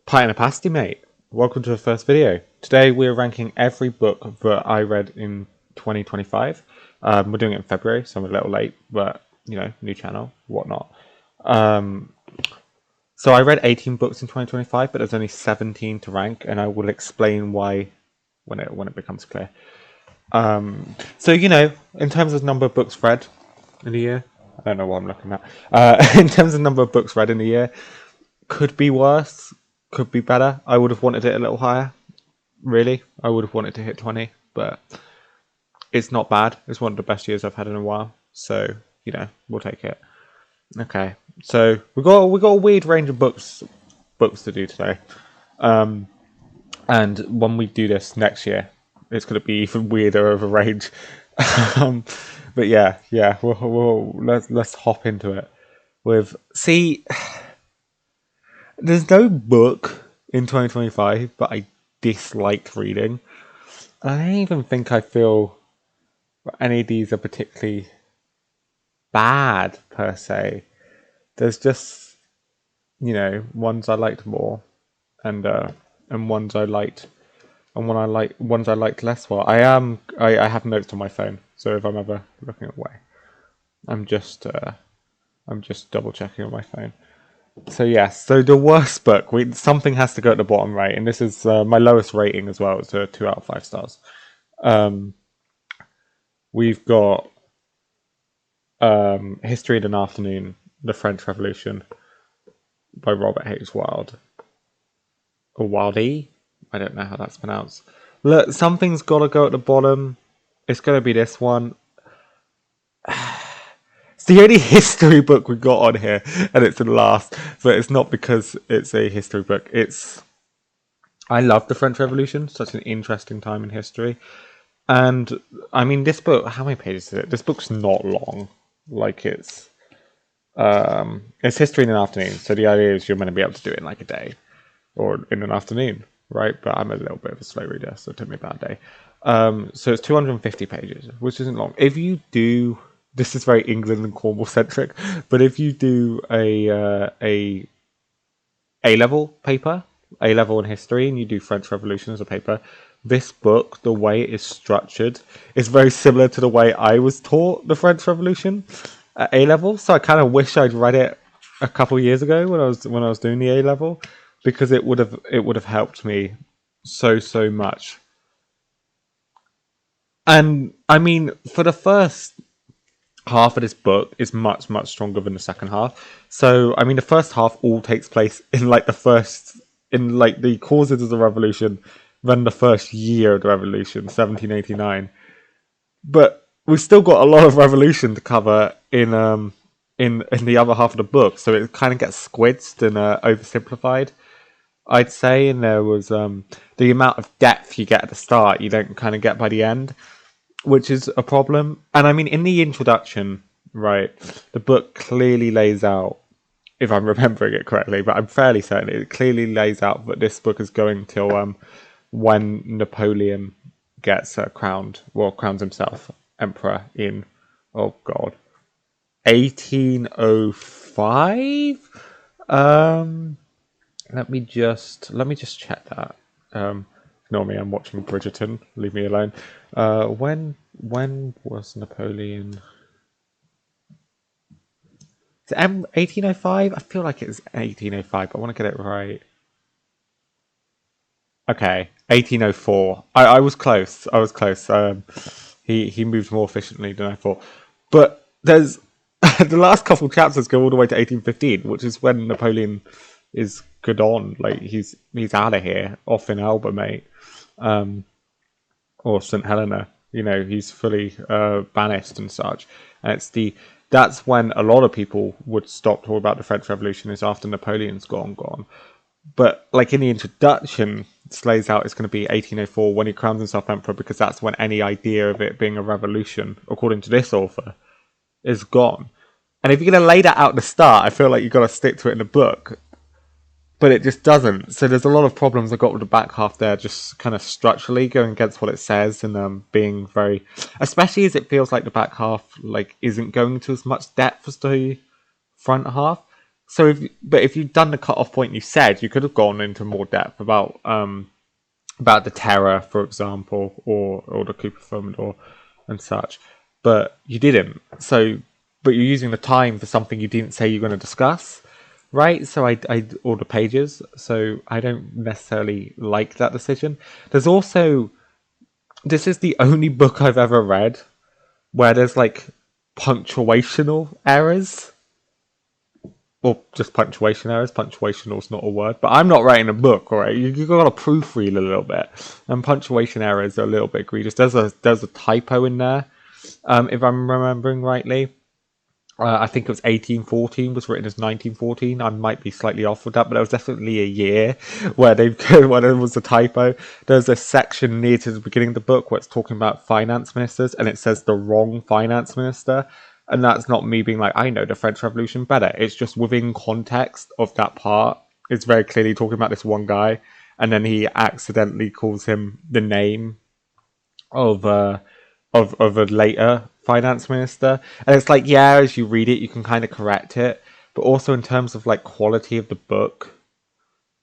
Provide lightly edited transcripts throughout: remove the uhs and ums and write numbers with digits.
Pie and a pasty, mate. Welcome to the first video. Today we're ranking every book that I read in 2025. We're doing it in February, so I'm a little late, but, new channel, whatnot. So I read 18 books in 2025, but there's only 17 to rank, and I will explain why when it becomes clear. So, in terms of number of books read in a year, I don't know what I'm looking at. In terms of number of books read in a year, could be worse, could be better. I would have wanted it a little higher, really. I would have wanted to hit 20, but it's not bad. It's one of the best years I've had in a while. So, we'll take it. Okay, so we got a weird range of books to do today. And when we do this next year, it's going to be even weirder of a range. But yeah, let's hop into it. There's no book in 2025 that I disliked reading. I don't even think I feel any of these are particularly bad per se. There's just, ones I liked more, and ones I liked, and ones I liked less well. I have notes on my phone, so if I'm ever looking away, I'm just double checking on my phone. So yes, so the worst book, something has to go at the bottom right, and this is my lowest rating as well. It's a 2 out of 5 stars. We've got History in an Afternoon, The French Revolution by Robert H. Wilde. Or Wilde? I don't know how that's pronounced. Look, something's got to go at the bottom. It's going to be this one. It's the only history book we got on here, and it's the last. But it's not because it's a history book. I love the French Revolution. Such an interesting time in history. And, I mean, this book, how many pages is it? This book's not long. Like, it's History in an Afternoon. So the idea is you're going to be able to do it in like a day. Or in an afternoon, right? But I'm a little bit of a slow reader, so it took me about a day. So it's 250 pages, which isn't long. If you do... This is very England and Cornwall centric, but if you do a A-level paper, A-level in history, and you do French Revolution as a paper, this book, the way it is structured, is very similar to the way I was taught the French Revolution at A-level. So I kind of wish I'd read it a couple of years ago when I was doing the A-level, because it would have helped me so much. And I mean, for the first half of this book is much stronger than the second half. So I mean, the first half all takes place in the causes of the revolution, then the first year of the revolution, 1789. But we've still got a lot of revolution to cover in the other half of the book, so it kind of gets squidsed and oversimplified, I'd say. And there was the amount of depth you get at the start you don't kind of get by the end, which is a problem. And I mean, in the introduction, right, the book clearly lays out, if I'm remembering it correctly, but I'm fairly certain it clearly lays out that this book is going till when Napoleon gets crowns himself emperor in, 1805. Let me just check that. Ignore me, I'm watching Bridgerton. Leave me alone. When was Napoleon? Is it 1805? I feel like it was 1805, but I want to get it right. Okay, 1804. I was close. He moved more efficiently than I thought. But there's the last couple of chapters go all the way to 1815, which is when Napoleon is good on. Like, he's out of here, off in Elba, mate. Or St. Helena, he's fully banished and such. And that's when a lot of people would stop talking about the French Revolution, is after Napoleon's gone. But like in the introduction, it lays out it's going to be 1804 when he crowns himself emperor, because that's when any idea of it being a revolution, according to this author, is gone. And if you're going to lay that out at the start, I feel like you've got to stick to it in the book. But it just doesn't. So there's a lot of problems I got with the back half there, just kind of structurally going against what it says, and being very, especially as it feels like the back half isn't going to as much depth as the front half. if you'd done the cut-off point you said, you could have gone into more depth about the Terror, for example, or the Cooper filament or and such, but you didn't. But you're using the time for something you didn't say you're going to discuss, right? So I all the pages. So I don't necessarily like that decision. There's also this is the only book I've ever read where there's like punctuational errors. Or just punctuation errors. Punctuational is not a word, but I'm not writing a book, all right? You got to proofread a little bit, and punctuation errors are a little bit egregious. There's a typo in there, if I'm remembering rightly. I think it was 1814 was written as 1914. I might be slightly off with that, but there was definitely a year where where there was a typo. There's a section near to the beginning of the book where it's talking about finance ministers, and it says the wrong finance minister. And that's not me being like, I know the French Revolution better. It's just within context of that part. It's very clearly talking about this one guy, and then he accidentally calls him the name of a later finance minister. And it's like, yeah, as you read it, you can kind of correct it. But also in terms of like quality of the book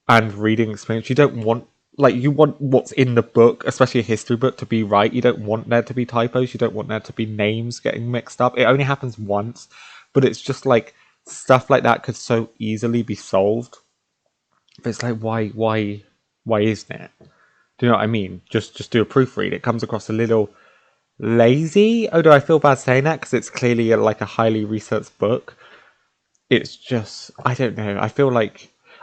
and reading experience, you don't want you want what's in the book, especially a history book, to be right. You don't want there to be typos. You don't want there to be names getting mixed up. It only happens once, but it's just like stuff like that could so easily be solved. But it's like, why isn't it? Do you know what I mean? Just do a proofread. It comes across a little lazy. Although I feel bad saying that because it's clearly like a highly researched book. It's just, I don't know. I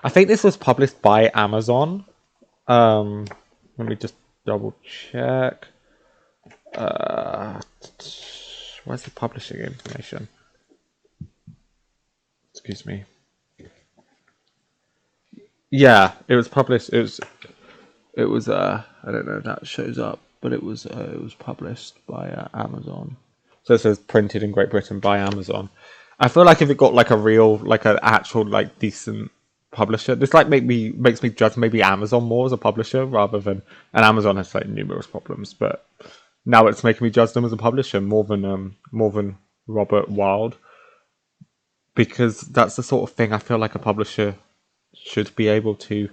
think this was published by Amazon. Let me just double check. Where's the publishing information? Excuse me. Yeah, it was published. It was. I don't know if that shows up, but it was published by Amazon. So it says printed in Great Britain by Amazon. I feel like if it got like a real, like an actual, like decent publisher, this like makes me judge maybe Amazon more as a publisher rather than, and Amazon has like numerous problems, but now it's making me judge them as a publisher more than Robert Wilde, because that's the sort of thing I feel like a publisher should be able to,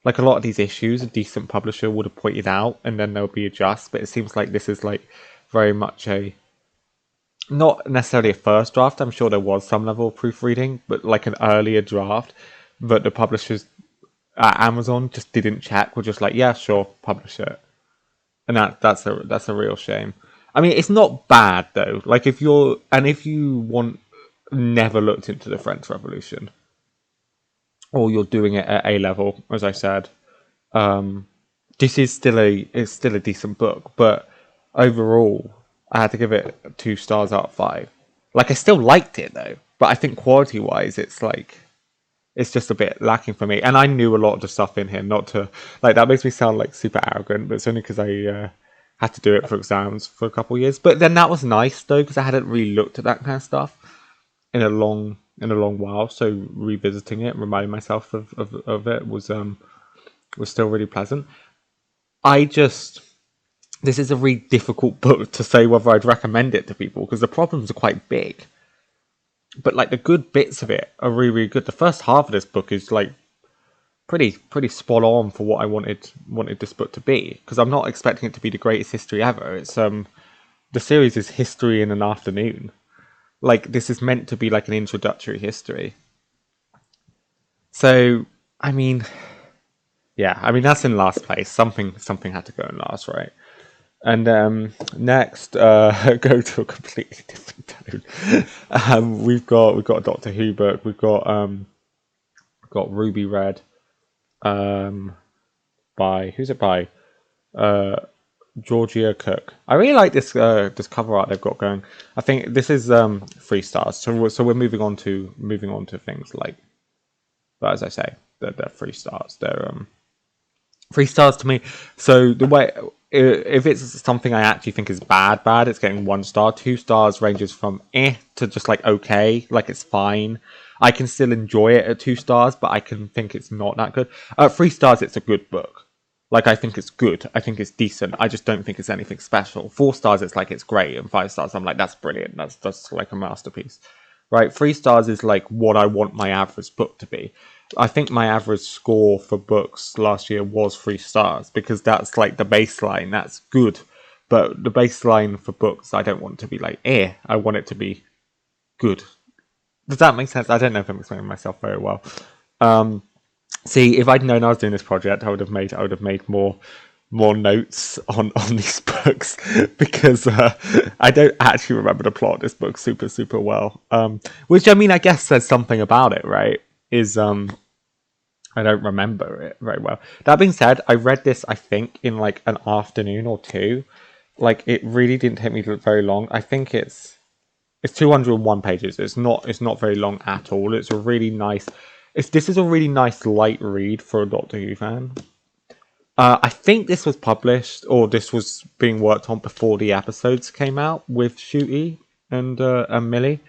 like a lot of these issues a decent publisher would have pointed out and then there'll be adjust, but it seems like this is like very much a, not necessarily a first draft. I'm sure there was some level of proofreading, but like an earlier draft that the publishers at Amazon just didn't check. Were just like, yeah, sure, publish it, and that's a real shame. I mean, it's not bad though. Like if you want never looked into the French Revolution, or you're doing it at A level, as I said, this is still a decent book. But overall, I had to give it 2 stars out of 5. Like I still liked it though, but I think quality wise, it's just a bit lacking for me. And I knew a lot of the stuff in here, not to, like, that makes me sound like super arrogant, but it's only because I had to do it for exams for a couple of years. But then that was nice though, because I hadn't really looked at that kind of stuff in a long while. So revisiting it, reminding myself of it was still really pleasant. This is a really difficult book to say whether I'd recommend it to people because the problems are quite big. But like the good bits of it are really, really good. The first half of this book is like pretty spot on for what I wanted this book to be, because I'm not expecting it to be the greatest history ever. It's the series is history in an afternoon. Like this is meant to be like an introductory history. So I mean, yeah, I mean that's in last place. Something had to go in last, right? And next, go to a completely different tone. We've got a Doctor Who book. We've got Ruby Red. By who's it by? Georgia Cook. I really like this cover art they've got going. I think this is 3 stars. So we're moving on to things like, but as I say, they're 3 stars. They're 3 stars to me. So the way, if it's something I actually think is bad, it's getting 1 star. 2 stars ranges from to just like okay, like it's fine. I can still enjoy it at 2 stars, but I can think it's not that good. 3 stars, it's a good book. Like I think it's good. I think it's decent. I just don't think it's anything special. 4 stars, it's like it's great, and 5 stars, I'm like that's brilliant. That's like a masterpiece. right? 3 stars is like what I want my average book to be. I think my average score for books last year was 3 stars because that's like the baseline. That's good. But the baseline for books, I don't want to be like, I want it to be good. Does that make sense? I don't know if I'm explaining myself very well. See, if I'd known I was doing this project, I would have made more notes on these books because I don't actually remember the plot of this book super well. Which I mean, I guess says something about it, right? Is I don't remember it very well. That being said, I read this I think in like an afternoon or two. Like it really didn't take me very long. I think it's 201 pages. It's not very long at all. It's a really nice. This is a really nice light read for a Doctor Who fan. I think this was published or this was being worked on before the episodes came out with Shooty and Millie.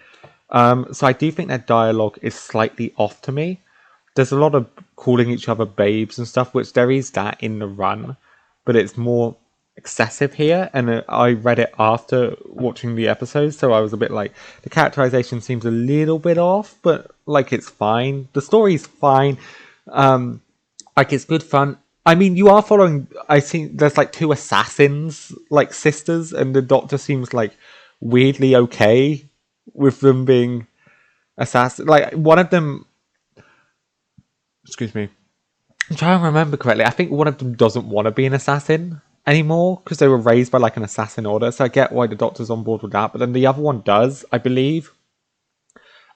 So I do think their dialogue is slightly off to me. There's a lot of calling each other babes and stuff, which there is that in the run, but it's more excessive here. And I read it after watching the episodes, so I was a bit like, the characterization seems a little bit off, but like it's fine. The story's fine. Like it's good fun. I mean, you are following. I think there's like 2 assassins, like sisters, and the Doctor seems like weirdly okay with them being assassins. Like one of them. Excuse me. I'm trying to remember correctly. I think one of them doesn't want to be an assassin anymore because they were raised by like an assassin order. So I get why the Doctor's on board with that. But then the other one does, I believe.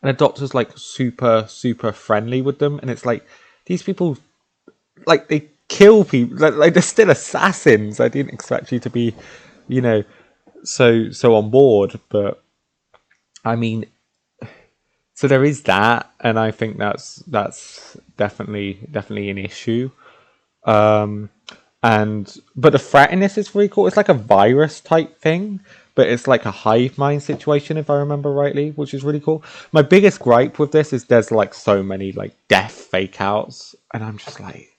And the Doctor's like super friendly with them, and it's like these people, like they kill people. Like they're still assassins. I didn't expect you to be, so on board. But I mean, so there is that, and I think that's definitely an issue. But the threat in this is really cool. It's like a virus type thing, but it's like a hive mind situation, if I remember rightly, which is really cool. My biggest gripe with this is there's like so many like death fake outs, and I'm just like,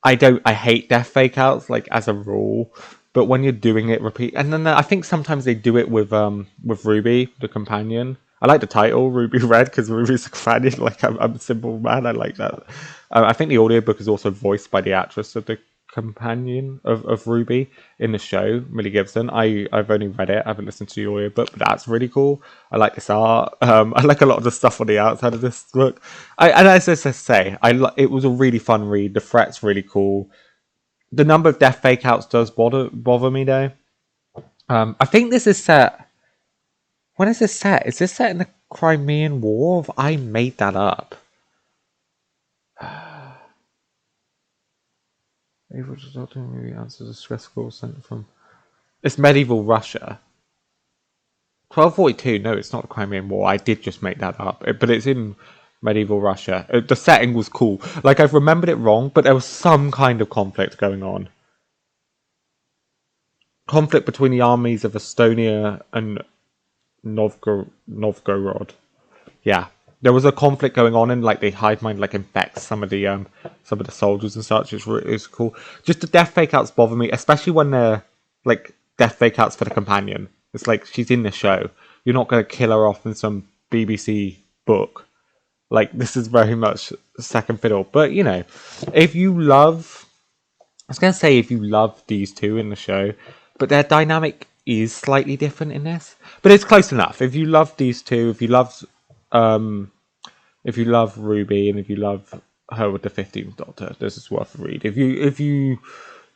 I hate death fake outs like as a rule, but when you're doing it repeat, and then I think sometimes they do it with Ruby, the companion. I like the title Ruby Red because Ruby's a companion. Like I'm a simple man. I like that. I think the audiobook is also voiced by the actress of the companion of Ruby in the show, Millie Gibson. I've only read it. I haven't listened to the audiobook, but that's really cool. I like this art. I like a lot of the stuff on the outside of this book. And as I say, it was a really fun read. The threat's really cool. The number of death fake outs does bother me though. I think this is set. When is this set? Is this set in the Crimean War? I made that up. Able to talk to maybe answers a stress call sent from. It's medieval Russia. 1242. No, it's not the Crimean War. I did just make that up, but it's in medieval Russia. The setting was cool. Like I've remembered it wrong, but there was some kind of conflict going on. Conflict between the armies of Estonia and Novgorod. Yeah, there was a conflict going on, and like the hive mind like infects some of the soldiers and such. It's cool. Just the death fake outs bother me, especially when they're like death fake outs for the companion. It's like she's in the show. You're not going to kill her off in some BBC book. Like this is very much second fiddle. But if you love, I was going to say if you love these two in the show, but their dynamic is slightly different in this, but it's close enough. If you love these two, if you love Ruby, and if you love her with the 15th Doctor, this is worth a read. If you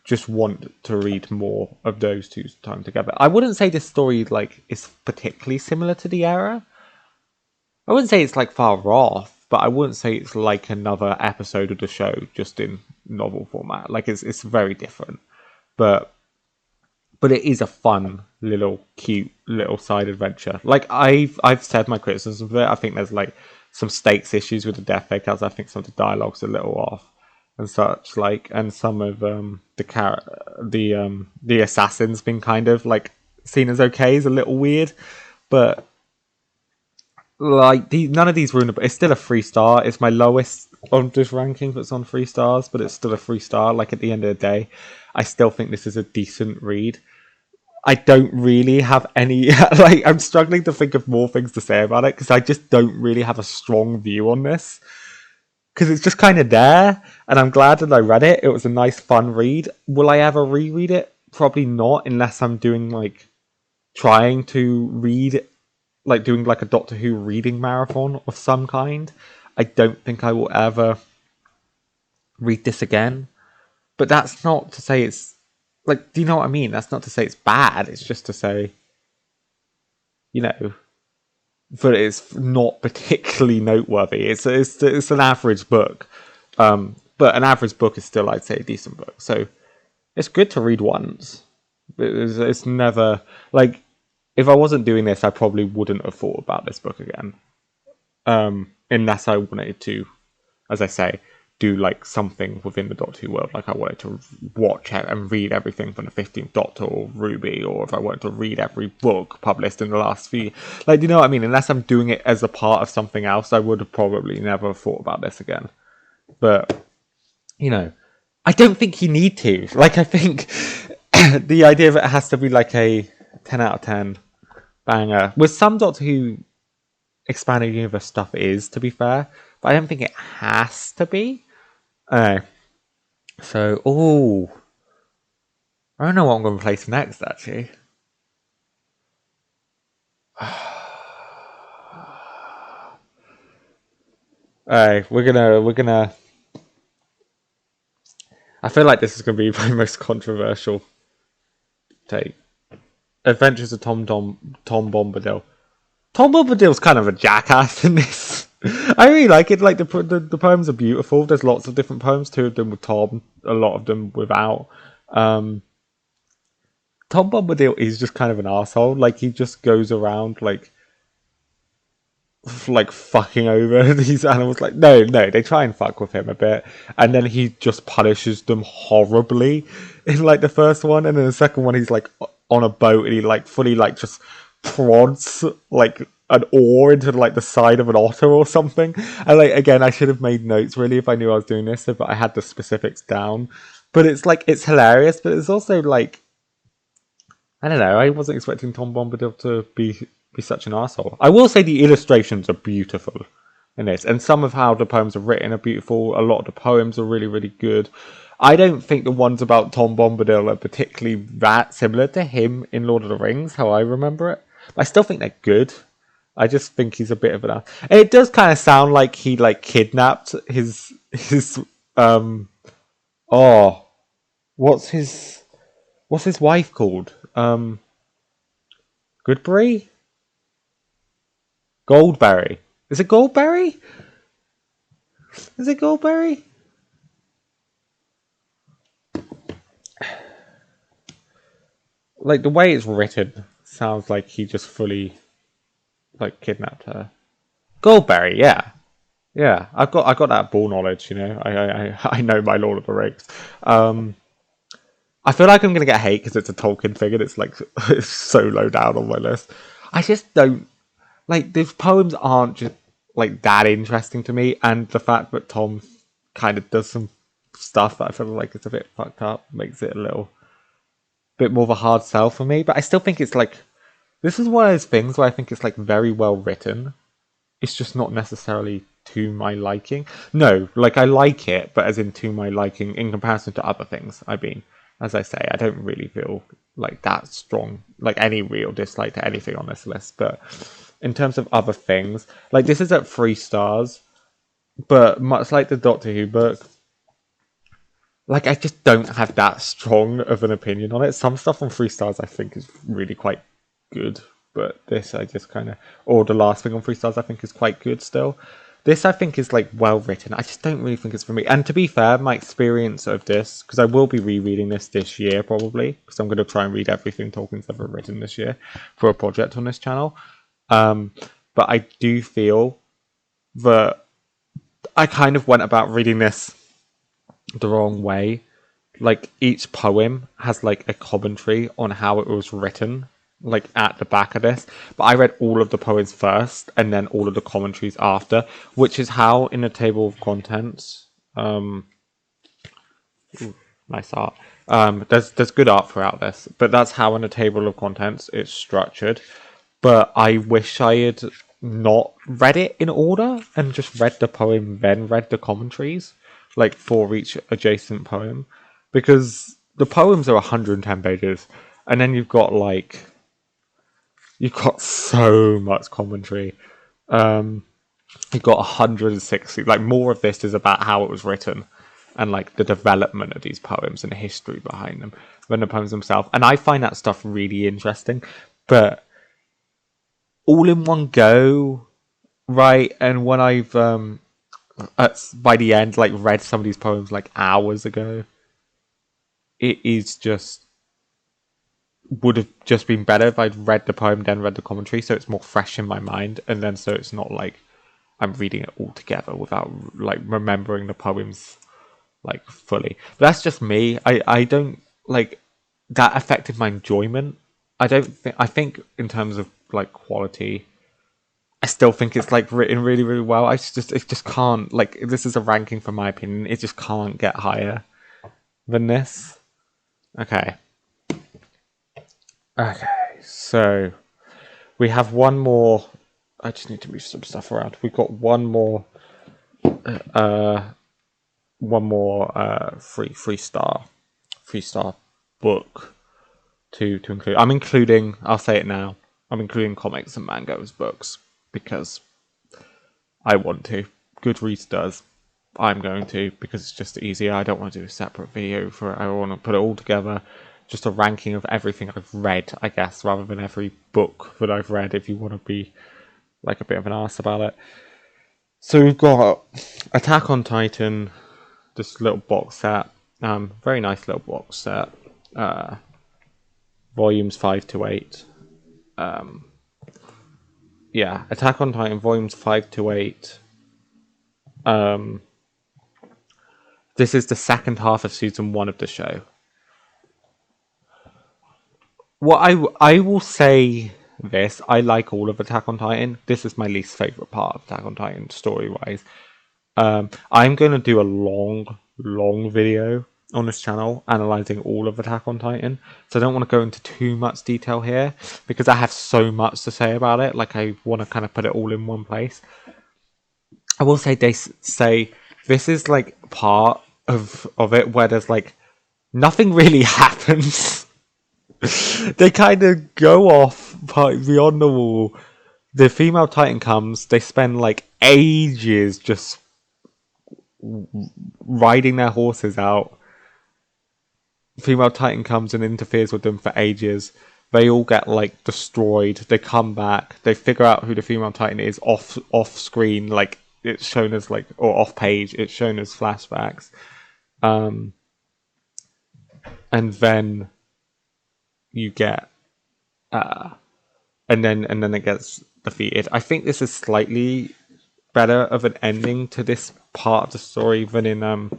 just want to read more of those two time together, I wouldn't say this story like is particularly similar to the era. I wouldn't say it's like far off, but I wouldn't say it's like another episode of the show just in novel format. Like it's very different, but it is a fun little cute little side adventure. Like I've said my criticisms of it. I think there's like some stakes issues with the death fake outs. I think some of the dialogue's a little off and such. Like, and some of the assassins being kind of like seen as okay is a little weird, but like none of these ruin it. It's still a 3-star. It's my lowest on this ranking that's on 3 stars, but it's still a 3-star. Like at the end of the day, I still think this is a decent read. I don't really have any, like, I'm struggling to think of more things to say about it because I just don't really have a strong view on this. Because it's just kind of there, and I'm glad that I read it. It was a nice, fun read. Will I ever reread it? Probably not, unless I'm doing, like, trying to read, like, doing, like, a Doctor Who reading marathon of some kind. I don't think I will ever read this again. But that's not to say it's, like, do you know what I mean? That's not to say it's bad. It's just to say, you know, that it's not particularly noteworthy. It's an average book. But an average book is still, I'd say, a decent book. So it's good to read once. It's never, like, if I wasn't doing this, I probably wouldn't have thought about this book again. Unless I wanted to, as I say, do like something within the Doctor Who world. Like I wanted to watch and read everything from the 15th Doctor or Ruby, or if I wanted to read every book published in the last few. Like, do you know what I mean? Unless I'm doing it as a part of something else, I would have probably never thought about this again. But, you know, I don't think you need to. Like, I think the idea of it has to be like a 10 out of 10 banger. With some Doctor Who expanded universe stuff is, to be fair, but I don't think it has to be. So, I don't know what I'm going to place next, actually. We're gonna. I feel like this is going to be my most controversial take. Adventures of Tom Bombadil. Tom Bombadil's kind of a jackass in this. I really like it. Like the poems are beautiful. There's lots of different poems. 2 of them with Tom, a lot of them without. Tom Bombadil is just kind of an asshole. Like he just goes around like fucking over these animals. Like no, they try and fuck with him a bit, and then he just punishes them horribly in like the first one, and then the second one he's like on a boat and he like fully like just prods like an oar into like the side of an otter or something. And like again, I should have made notes really if I knew I was doing this, but I had the specifics down. But it's like it's hilarious, but it's also like I don't know. I wasn't expecting Tom Bombadil to be such an asshole. I will say the illustrations are beautiful in this, and some of how the poems are written are beautiful. A lot of the poems are really, really good. I don't think the ones about Tom Bombadil are particularly that similar to him in Lord of the Rings, how I remember it. But I still think they're good. I just think he's a bit of an ass. And it does kind of sound like he like kidnapped his what's his wife called? Goodberry? Goldberry. Is it Goldberry? Is it Goldberry? Like the way it's written sounds like he just fully like kidnapped her. Goldberry, yeah. Yeah, I got that ball knowledge, you know. I know my Lord of the Rings. I feel like I'm gonna get hate because it's a Tolkien thing and it's like it's so low down on my list. I just don't like these poems aren't just like that interesting to me, and the fact that Tom kind of does some stuff that I feel like it's a bit fucked up makes it a little bit more of a hard sell for me. But I still think it's like this is one of those things where I think it's like very well written. It's just not necessarily to my liking. No, like I like it, but as in to my liking in comparison to other things. I mean, as I say, I don't really feel like that strong, like any real dislike to anything on this list. But in terms of other things, like this is at 3 stars, but much like the Doctor Who book, like I just don't have that strong of an opinion on it. Some stuff on 3 stars I think is really quite good, but this I just kind of, or the last thing on 3 stars I think is quite good still. This I think is like well written. I just don't really think it's for me. And to be fair, my experience of this, because I will be rereading this year probably, because I'm going to try and read everything Tolkien's ever written this year for a project on this channel. But I do feel that I kind of went about reading this the wrong way. Like each poem has like a commentary on how it was written, like at the back of this, but I read all of the poems first and then all of the commentaries after, which is how in the table of contents Nice art. There's good art throughout this, but that's how in a table of contents it's structured. But I wish I had not read it in order and just read the poem, then read the commentaries, like for each adjacent poem, because the poems are 110 pages, and then you've got so much commentary. You've got 160. Like more of this is about how it was written and like the development of these poems and the history behind them than the poems themselves. And I find that stuff really interesting, but all in one go, right? And when I've by the end like read some of these poems like hours ago, it is just would have just been better if I'd read the poem then read the commentary, so it's more fresh in my mind, and then so it's not like I'm reading it all together without like remembering the poems like fully. But that's just me. I don't like that affected my enjoyment. I think in terms of like quality, I still think it's like written really, really well. It just can't like this is a ranking for my opinion. It just can't get higher than this. Okay. Okay. So we have one more. I just need to move some stuff around. We've got one more three star book to include. I'm including. I'll say it now. I'm including comics and mangas books because I want to. Goodreads does. I'm going to because it's just easier. I don't want to do a separate video for it. I want to put it all together. Just a ranking of everything I've read, I guess, rather than every book that I've read. If you want to be like a bit of an arse about it. So we've got Attack on Titan, this little box set. Very nice little box set. Volumes 5 to 8. Yeah, Attack on Titan, volumes 5 to 8. This is the second half of season 1 of the show. What I will say this, I like all of Attack on Titan. This is my least favourite part of Attack on Titan, story-wise. I'm going to do a long video on this channel analysing all of Attack on Titan. So I don't want to go into too much detail here because I have so much to say about it. Like I want to kind of put it all in one place. I will say they say this is like part of it where there's like nothing really happens. They kind of go off beyond the wall. The female Titan comes. They spend like ages just riding their horses out. Female Titan comes and interferes with them for ages. They all get like destroyed. They come back. They figure out who the female Titan is off screen. Like it's shown as like or off page. It's shown as flashbacks. And then you get and then it gets defeated. I think this is slightly better of an ending to this part of the story than in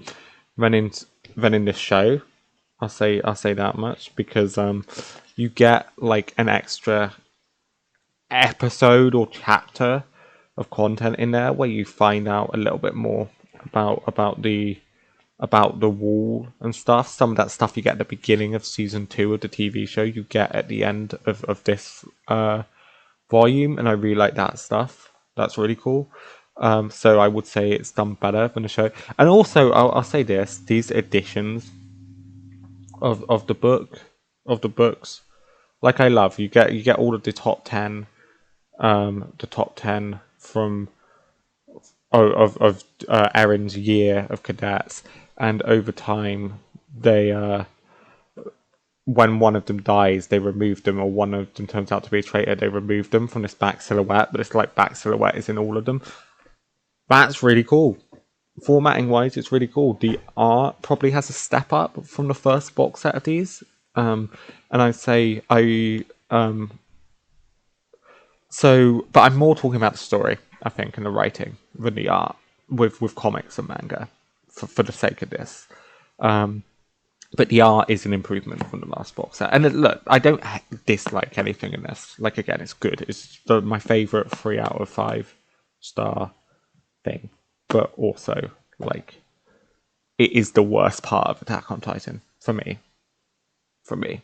this show. I'll say that much because you get like an extra episode or chapter of content in there where you find out a little bit more about the wall and stuff. Some of that stuff you get at the beginning of season 2 of the TV show, you get at the end of this volume, and I really like that stuff. That's really cool. So I would say it's done better than the show. And also, I'll say this: these editions of the books, like I love. You get all of the top 10, from Erin's year of cadets, and over time they when one of them dies, they remove them, or one of them turns out to be a traitor, they remove them from this back silhouette. But it's like back silhouette is in all of them. That's really cool. Formatting wise, it's really cool. The art probably has a step up from the first box set of these. And I'd say but I'm more talking about the story, I think, and the writing than the art with comics and manga for the sake of this. But the art is an improvement from the last box set. And look, I don't dislike anything in this. Like, again, it's good. It's my favourite 3 out of 5 star thing. But also, like, it is the worst part of Attack on Titan for me. But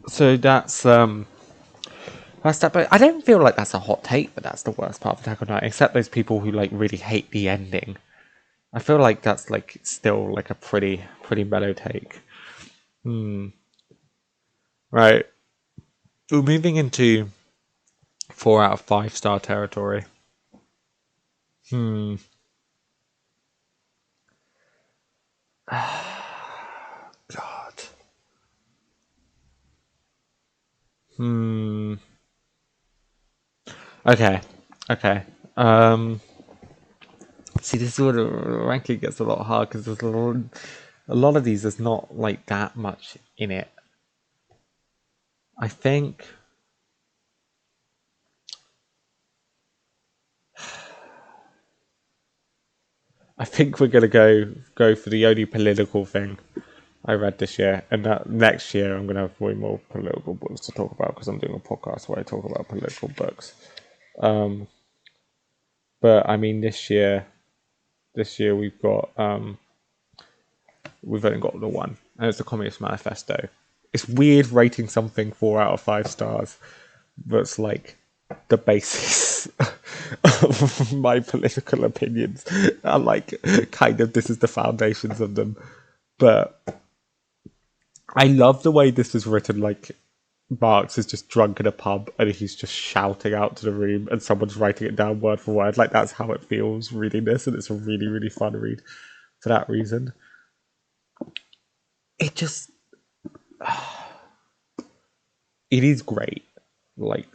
so that's that. But I don't feel like that's a hot take, but that's the worst part of Attack on Titan, except those people who like really hate the ending. I feel like that's like still like a pretty mellow take. Right. We're moving into 4 out of 5 star territory. God. Okay. Okay. See, this is where the ranking gets a lot hard because there's a lot of these. There's not like that much in it. I think. I think we're gonna go for the only political thing I read this year, and that next year I'm gonna have way more political books to talk about because I'm doing a podcast where I talk about political books. But I mean, this year we've got we've only got the one, and it's the Communist Manifesto. It's weird rating something 4 out of 5 stars, but it's like the basis of my political opinions. I like kind of this is the foundations of them, but I love the way this is written. Like Marx is just drunk in a pub and he's just shouting out to the room, and someone's writing it down word for word. Like that's how it feels reading this, and it's a really fun read for that reason. It just it is great. Like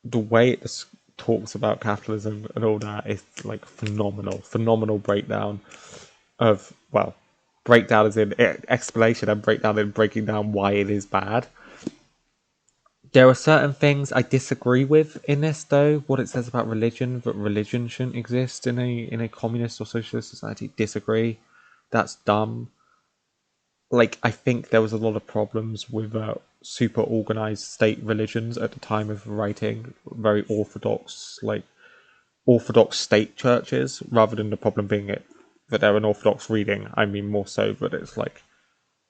the way it just talks about capitalism and all that is like phenomenal breakdown of breakdown as in explanation and breakdown in breaking down why it is bad. There are certain things I disagree with in this, though. What it says about religion, that religion shouldn't exist in a communist or socialist society. Disagree. That's dumb. Like, I think there was a lot of problems with super organized state religions at the time of writing. Very orthodox state churches, rather than the problem being that they're an orthodox reading. I mean, more so that it's like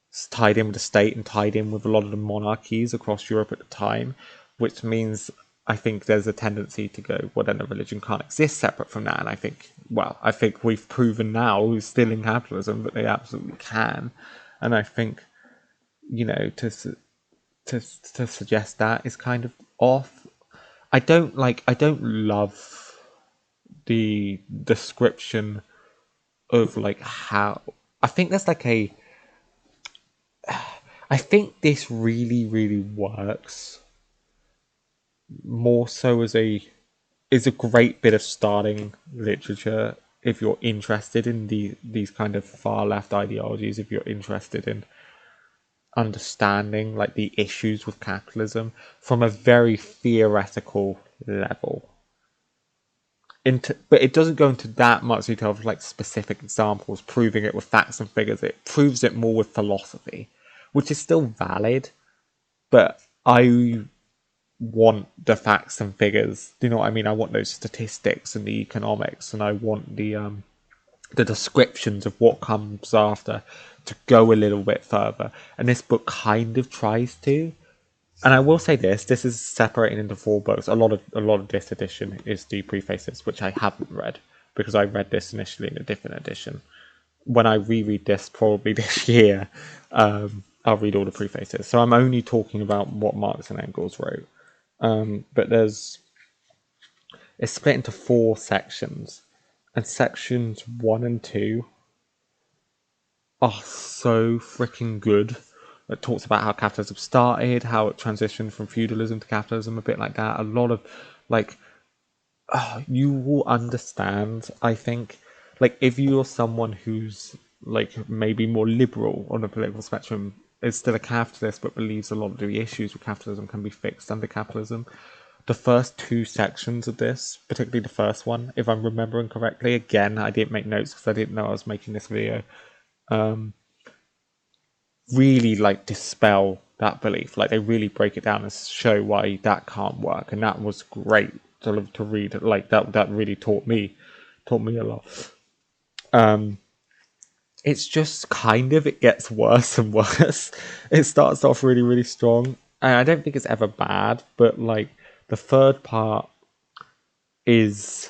it's tied in with the state and tied in with a lot of the monarchies across Europe at the time, which means I think there's a tendency to go, well, then a religion can't exist separate from that. And I think we've proven now, still in capitalism, that they absolutely can. And I think, to suggest that is kind of off. I don't love the description of like how I think there's like I think this really works more so as a great bit of starting literature if you're interested in these kind of far left ideologies, if you're interested in understanding like the issues with capitalism from a very theoretical level. But it doesn't go into that much detail of like specific examples, proving it with facts and figures. It proves it more with philosophy, which is still valid. But I want the facts and figures. Do you know what I mean? I want those statistics and the economics, and I want the descriptions of what comes after to go a little bit further. And this book kind of tries to. And I will say this is separated into 4 books. A lot of this edition is the prefaces, which I haven't read because I read this initially in a different edition. When I reread this, probably this year, I'll read all the prefaces. So I'm only talking about what Marx and Engels wrote. But it's split into 4 sections, and sections 1 and 2 are so freaking good. It talks about how capitalism started, how it transitioned from feudalism to capitalism, a bit like that. A lot of like, you will understand, I think, like if you're someone who's like maybe more liberal on the political spectrum, is still a capitalist but believes a lot of the issues with capitalism can be fixed under capitalism. The first 2 sections of this, particularly the first one, if I'm remembering correctly, again, I didn't make notes because I didn't know I was making this video, really like dispel that belief. Like they really break it down and show why that can't work, and that was great to read. Like that really taught me a lot. It's just it gets worse and worse. It starts off really, really strong, and I don't think it's ever bad, but like the third part is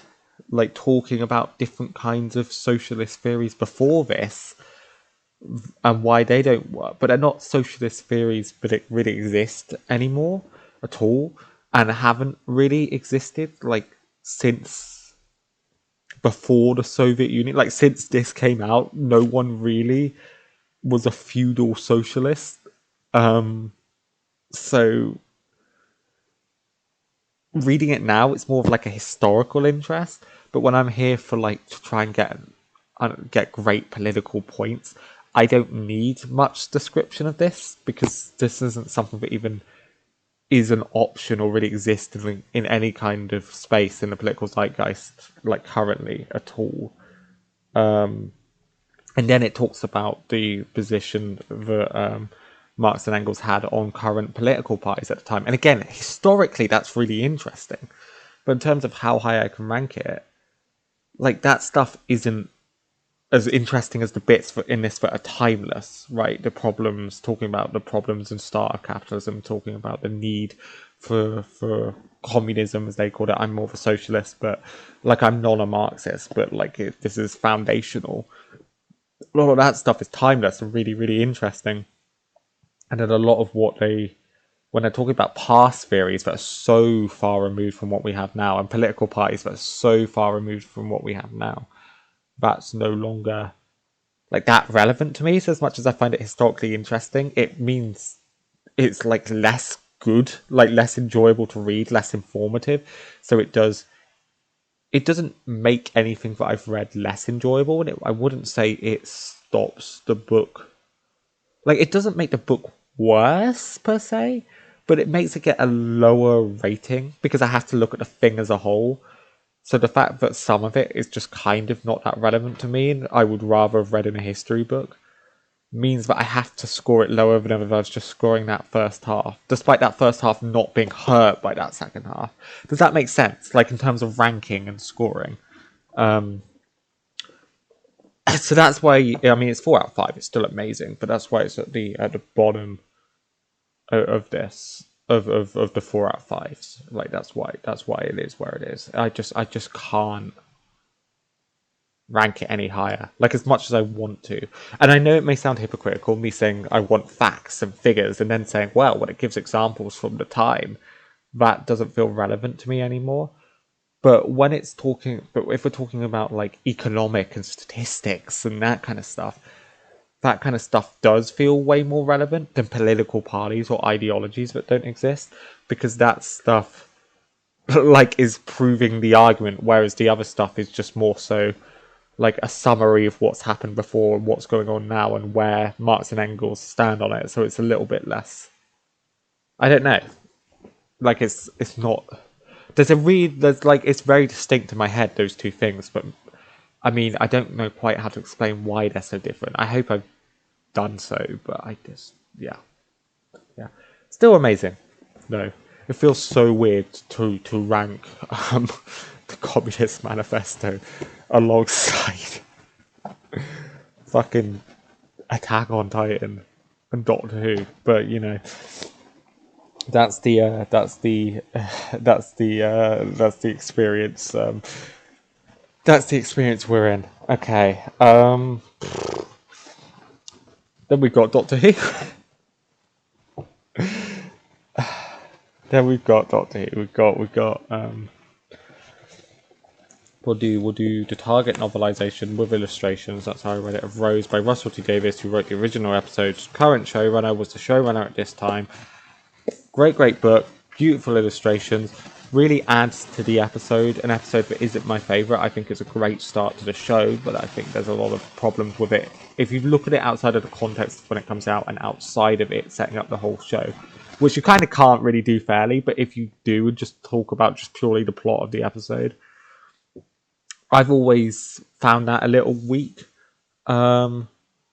like talking about different kinds of socialist theories before this and why they don't work, but they're not socialist theories but it really exist anymore at all, and haven't really existed like since before the Soviet Union. Like since this came out, no one really was a feudal socialist. So reading it now, it's more of like a historical interest. But when I'm here for like to try and get great political points, I don't need much description of this because this isn't something that even is an option or really exists in any kind of space in the political zeitgeist, like currently at all. And then it talks about the position that Marx and Engels had on current political parties at the time. And again, historically, that's really interesting. But in terms of how high I can rank it, like that stuff isn't as interesting as the bits in this that are timeless, right? Talking about the problems in starter capitalism, talking about the need for communism, as they called it. I'm more of a socialist, but like I'm not a Marxist, but like this is foundational. A lot of that stuff is timeless and really, really interesting. And then a lot of when they're talking about past theories that are so far removed from what we have now, and political parties that are so far removed from what we have now, that's no longer like that relevant to me. So as much as I find it historically interesting, it means it's like less good, like less enjoyable to read, less informative. So it doesn't make anything that I've read less enjoyable, and I wouldn't say it stops the book. Like, it doesn't make the book worse, per se, but it makes it get a lower rating, because I have to look at the thing as a whole. So the fact that some of it is just kind of not that relevant to me, and I would rather have read in a history book, means that I have to score it lower than if I was just scoring that first half, despite that first half not being hurt by that second half. Does that make sense? Like, in terms of ranking and scoring. So that's why, I mean, it's 4 out of 5. It's still amazing, but that's why it's at the bottom of this of the 4 out of 5s. Like that's why it is where it is. I just can't rank it any higher, like as much as I want to. And I know it may sound hypocritical, me saying I want facts and figures, and then saying, well, when it gives examples from the time, that doesn't feel relevant to me anymore. But if we're talking about like economic and statistics and that kind of stuff does feel way more relevant than political parties or ideologies that don't exist, because that stuff like is proving the argument, whereas the other stuff is just more so like a summary of what's happened before and what's going on now and where Marx and Engels stand on it. So it's a little bit less. I don't know. Like it's not. There's like it's very distinct in my head, those two things, but I mean I don't know quite how to explain why they're so different. I hope I've done so, but I just yeah. Still amazing. No. It feels so weird to rank the Communist Manifesto alongside fucking Attack on Titan and Doctor Who, but you know, that's the experience. That's the experience we're in. Okay. Then we've got Doctor Who. Then we've got Doctor Who. We've got We'll do the Target novelization with illustrations. That's how I read it. Of Rose by Russell T Davies, who wrote the original episodes. Current showrunner, was the showrunner at this time. Great book. Beautiful illustrations. Really adds to the episode. An episode that isn't my favourite. I think it's a great start to the show, but I think there's a lot of problems with it. If you look at it outside of the context when it comes out and outside of it setting up the whole show, which you kind of can't really do fairly, but if you do and just talk about just purely the plot of the episode, I've always found that a little weak. I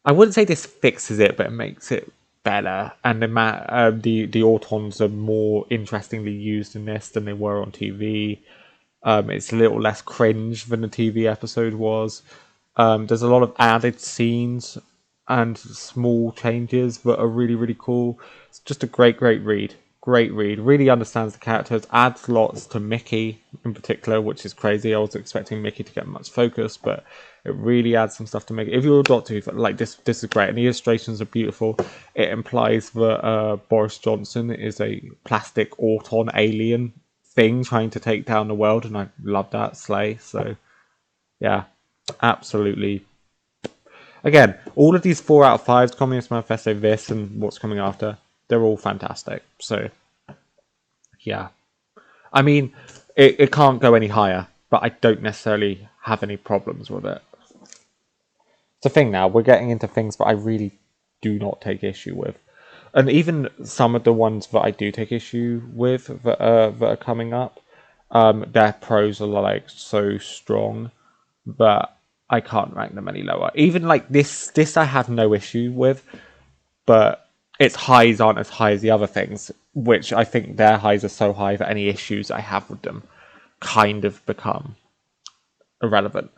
wouldn't say this fixes it, but it makes it better. And the Autons are more interestingly used in this than they were on TV. It's a little less cringe than the TV episode was. There's a lot of added scenes and small changes that are really, really cool. It's just a great, great read. Great read. Really understands the characters. Adds lots to Mickey in particular, which is crazy. I was expecting Mickey to get much focus, but it really adds some stuff to Mickey. If you're a Doctor Who, like this is great. And the illustrations are beautiful. It implies that Boris Johnson is a plastic Auton alien thing trying to take down the world, and I love that. Slay. So yeah, absolutely. Again, all of these 4 out of 5s, Communist Manifesto, this, and what's coming after, they're all fantastic. So, yeah. I mean, it can't go any higher, but I don't necessarily have any problems with it. It's the thing now, we're getting into things that I really do not take issue with. And even some of the ones that I do take issue with that are coming up, their pros are like so strong, but I can't rank them any lower. Even like this I have no issue with, but its highs aren't as high as the other things, which I think their highs are so high that any issues I have with them kind of become irrelevant.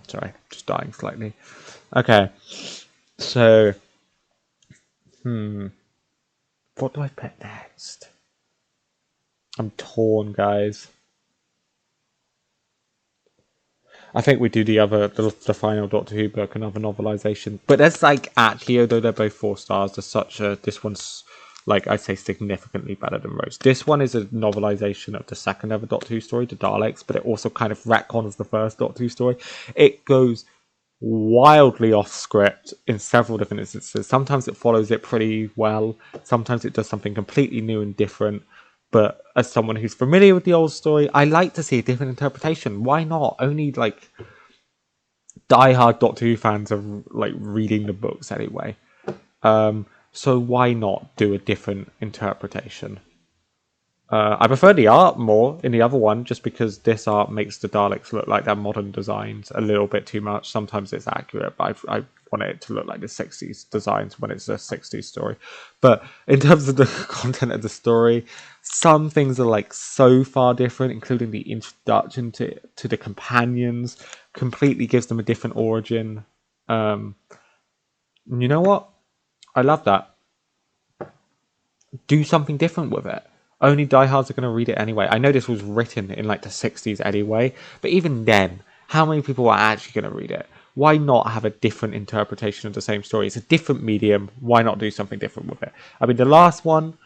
Sorry, just dying slightly. Okay, so, what do I put next? I'm torn, guys. I think we do the final Doctor Who book, another novelisation. But there's like, actually, although they're both 4 stars, there's such a, this one's, like, I'd say significantly better than Rose. This one is a novelisation of the second ever Doctor Who story, The Daleks, but it also kind of retcons the first Doctor Who story. It goes wildly off script in several different instances. Sometimes it follows it pretty well. Sometimes it does something completely new and different. But as someone who's familiar with the old story, I like to see a different interpretation. Why not? Only like diehard Doctor Who fans are like reading the books anyway. So why not do a different interpretation? I prefer the art more in the other one, just because this art makes the Daleks look like their modern designs a little bit too much. Sometimes it's accurate, but I want it to look like the 60s designs when it's a 60s story. But in terms of the content of the story, some things are like so far different, including the introduction to the companions. Completely gives them a different origin. You know what? I love that. Do something different with it. Only diehards are going to read it anyway. I know this was written in like the 60s anyway, but even then, how many people are actually going to read it? Why not have a different interpretation of the same story? It's a different medium. Why not do something different with it? I mean, the last one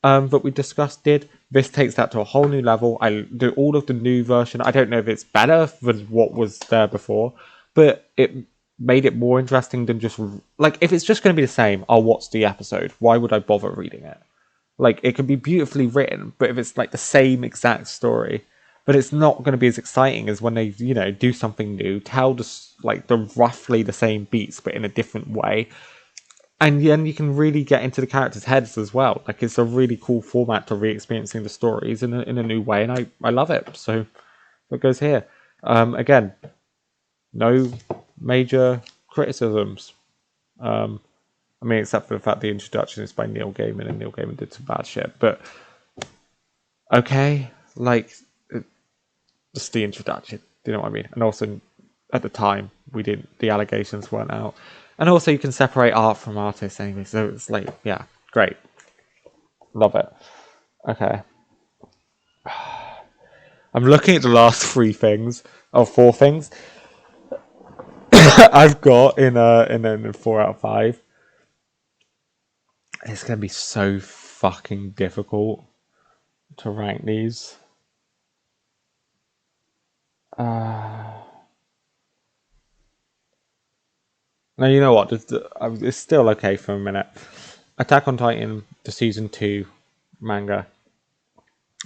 that we discussed did. This takes that to a whole new level. I do all of the new version. I don't know if it's better than what was there before, but it made it more interesting than just like, if it's just going to be the same, I'll watch the episode. Why would I bother reading it? Like, it can be beautifully written, but if it's like the same exact story, but it's not going to be as exciting as when they, do something new, tell the roughly the same beats, but in a different way. And then you can really get into the characters' heads as well. Like, it's a really cool format to re-experiencing the stories in a new way, and I love it. So, what goes here? Again, no major criticisms. I mean, except for the fact the introduction is by Neil Gaiman, and Neil Gaiman did some bad shit. But, okay, like, just the introduction. Do you know what I mean? And also, at the time, the allegations weren't out. And also, you can separate art from artists anyway. So it's like, yeah, great. Love it. Okay. I'm looking at the last 4 things I've got in a 4 out of 5. It's going to be so fucking difficult to rank these. Now, you know what? It's still okay for a minute. Attack on Titan, the Season 2 manga.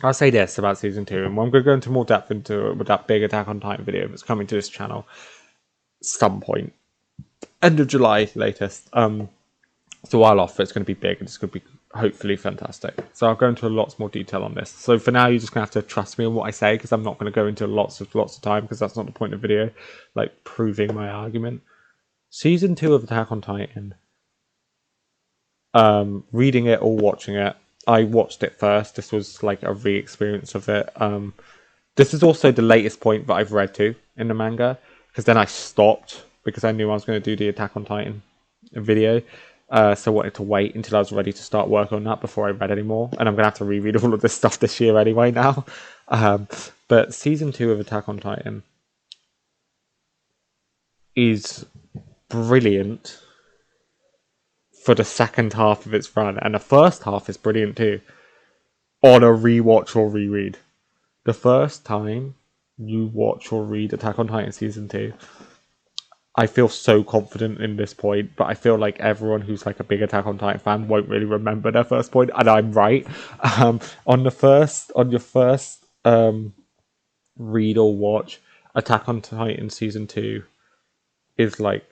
I'll say this about Season 2, and I'm going to go into more depth into it with that big Attack on Titan video that's coming to this channel some point. End of July, latest. It's a while off, but it's going to be big, and it's going to be hopefully fantastic. So I'll go into lots more detail on this. So for now, you're just going to have to trust me on what I say, because I'm not going to go into lots of time, because that's not the point of the video, like proving my argument. Season 2 of Attack on Titan, reading it or watching it, I watched it first. This was like a re-experience of it. This is also the latest point that I've read to in the manga, because then I stopped because I knew I was going to do the Attack on Titan video. So I wanted to wait until I was ready to start working on that before I read anymore. And I'm going to have to reread all of this stuff this year anyway now. But season 2 of Attack on Titan is brilliant for the second half of its run. And the first half is brilliant too, on a rewatch or reread. The first time you watch or read Attack on Titan Season 2, I feel so confident in this point, but I feel like everyone who's like a big Attack on Titan fan won't really remember their first point, and I'm right. On your first read or watch, Attack on Titan Season 2 is like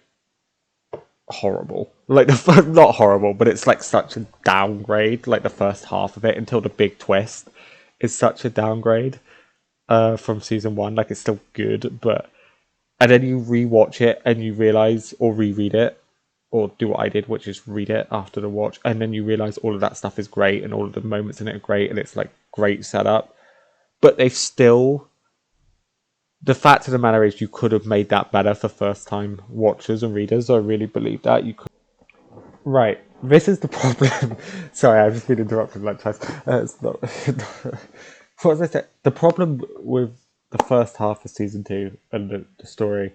horrible. Like not horrible, but it's like such a downgrade. Like the first half of it until the big twist is such a downgrade from season 1. Like it's still good, but and then you rewatch it and you realize, or reread it, or do what I did, which is read it after the watch, and then you realize all of that stuff is great and all of the moments in it are great and it's like great setup. But they've still, the fact of the matter is, you could have made that better for first time watchers and readers. I really believe that you could. Right, this is the problem. Sorry, I've just been interrupted like twice. It's not. What was I saying? The problem with the first half of season 2 and the story,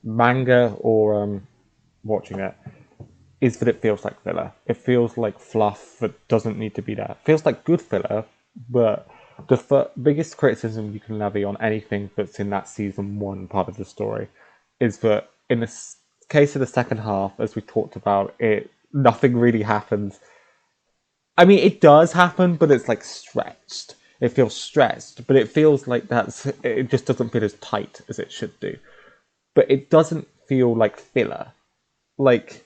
manga or watching it, is that it feels like filler. It feels like fluff that doesn't need to be there. It feels like good filler, but the biggest criticism you can levy on anything that's in that season 1 part of the story is that in the case of the second half, as we talked about, nothing really happens. I mean, it does happen, but it's like stretched. It feels stretched, but it feels like it just doesn't feel as tight as it should do. But it doesn't feel like filler. Like,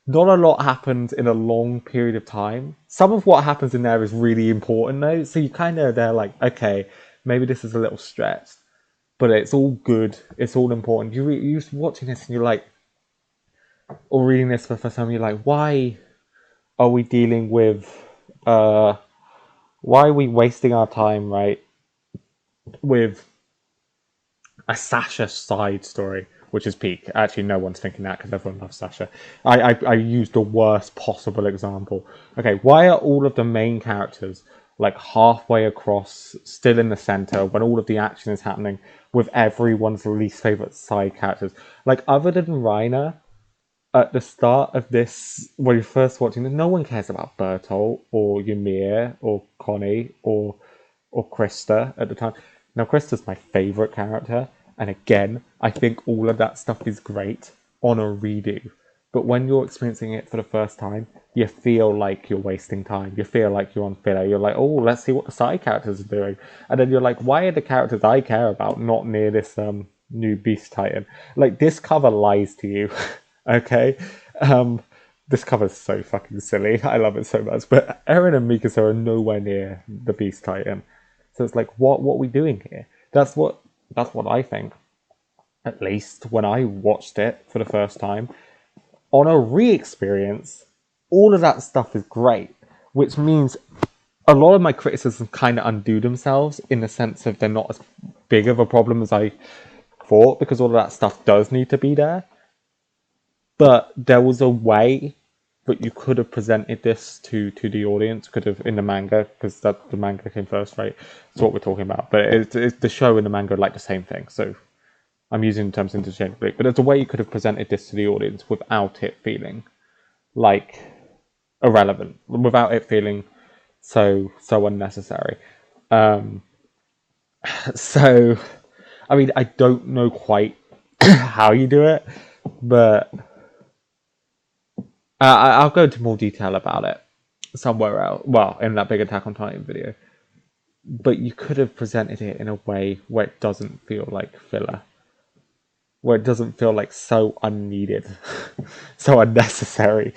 not a lot happens in a long period of time. Some of what happens in there is really important though, so you kind of, they're like, okay, maybe this is a little stretched, but it's all good, it's all important. You're watching this and you're like, or reading this for the first time, you're like, why are we dealing with, why are we wasting our time, right, with a Sasha side story, which is peak. Actually, no one's thinking that because everyone loves Sasha. I used the worst possible example. Okay, why are all of the main characters like halfway across, still in the center when all of the action is happening, with everyone's least favorite side characters? Like, other than Reiner, at the start of this, when you're first watching it, no one cares about Bertolt or Ymir or Connie or Krista at the time. Now, Krista's my favorite character, and again, I think all of that stuff is great on a redo. But when you're experiencing it for the first time, you feel like you're wasting time. You feel like you're on filler. You're like, oh, let's see what the side characters are doing. And then you're like, why are the characters I care about not near this new Beast Titan? Like, this cover lies to you, okay? This cover's so fucking silly. I love it so much. But Eren and Mikasa are nowhere near the Beast Titan. So it's like, what are we doing here? That's what I think. At least when I watched it for the first time. On a re-experience, all of that stuff is great. Which means a lot of my criticisms kind of undo themselves in the sense of they're not as big of a problem as I thought, because all of that stuff does need to be there. But there was a way that you could have presented this to the audience, could have in the manga, because the manga came first, right? That's what we're talking about. But it's the show and the manga are like the same thing, so I'm using the terms interchangeably. But there's a way you could have presented this to the audience without it feeling like irrelevant, without it feeling so unnecessary. So, I mean, I don't know quite how you do it, but I'll go into more detail about it somewhere else. Well, in that big Attack on Titan video. But you could have presented it in a way where it doesn't feel like filler. Where it doesn't feel like so unneeded. So unnecessary.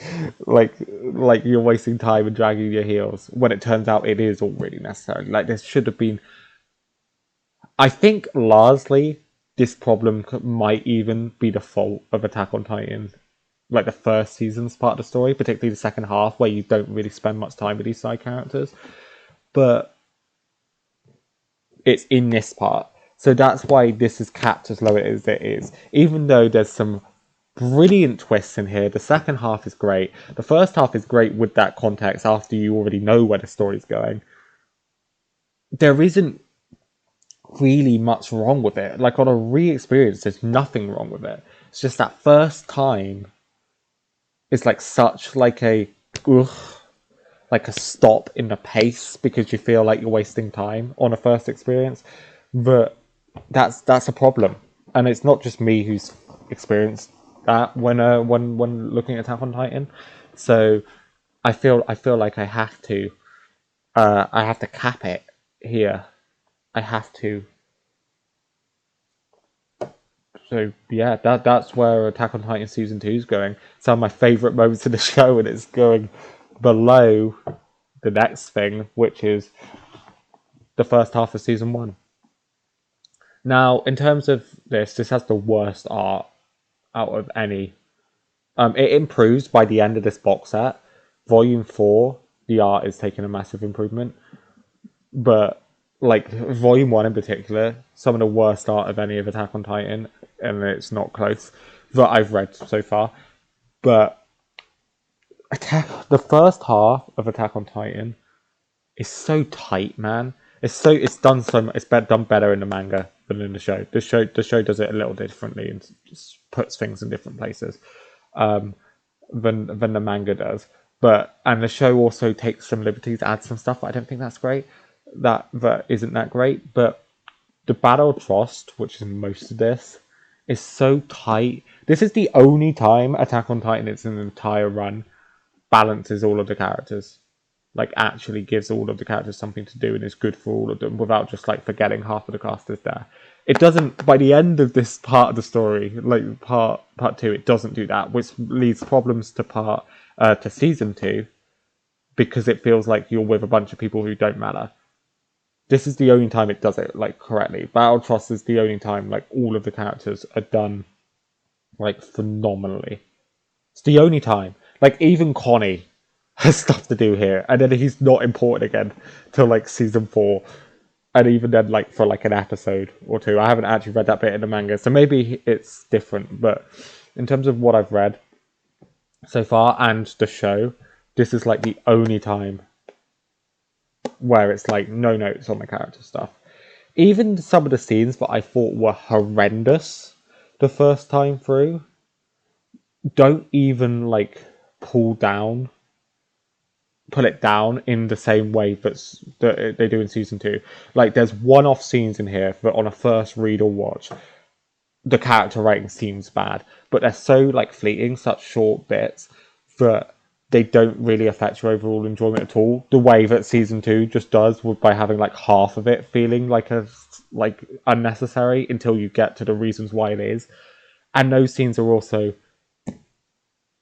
Like you're wasting time and dragging your heels. When it turns out it is all really necessary. Like, this should have been... I think, largely, this problem might even be the fault of Attack on Titan like the first season's part of the story, particularly the second half, where you don't really spend much time with these side characters. But it's in this part. So that's why this is capped as low as it is. Even though there's some brilliant twists in here, the second half is great. The first half is great with that context after you already know where the story's going. There isn't really much wrong with it. Like, on a re-experience, there's nothing wrong with it. It's just that first time is like such like a ugh, like a stop in the pace because you feel like you're wasting time on a first experience. But that's a problem, and it's not just me who's experienced that when looking at Attack on Titan. So I feel like I have to cap it here. I have to. So yeah, that's where Attack on Titan season 2 is going. Some of my favourite moments of the show, and it's going below the next thing, which is the first half of season 1. Now, in terms of this has the worst art out of any. It improves by the end of this box set. Volume 4, the art is taking a massive improvement. But, like, Volume 1 in particular, some of the worst art of any of Attack on Titan, and it's not close, that I've read so far. But the first half of Attack on Titan is so tight, man. It's done better in the manga than in the show. The show does it a little differently and just puts things in different places than the manga does. And the show also takes some liberties, adds some stuff. But I don't think that's great. That isn't that great. But the Battle of Frost, which is most of this, is so tight. This is the only time Attack on Titan, it's an entire run, balances all of the characters. Like, actually gives all of the characters something to do and is good for all of them without just, like, forgetting half of the cast is there. It doesn't, by the end of this part of the story, like, part 2, it doesn't do that, which leads problems to season 2, because it feels like you're with a bunch of people who don't matter. This is the only time it does it, like, correctly. Battle Trust is the only time, like, all of the characters are done, like, phenomenally. It's the only time. Like, even Connie has stuff to do here, and then he's not important again till like season 4, and even then, like, for like an episode or two. I haven't actually read that bit in the manga, so maybe it's different, but in terms of what I've read so far and the show, this is like the only time where it's like no notes on the character stuff. Even some of the scenes that I thought were horrendous the first time through don't even like pull it down in the same way that they do in season 2. Like, there's one-off scenes in here that on a first read or watch, the character writing seems bad, but they're so like fleeting, such short bits, that they don't really affect your overall enjoyment at all. The way that season 2 just does, by having like half of it feeling like unnecessary until you get to the reasons why it is. And those scenes are also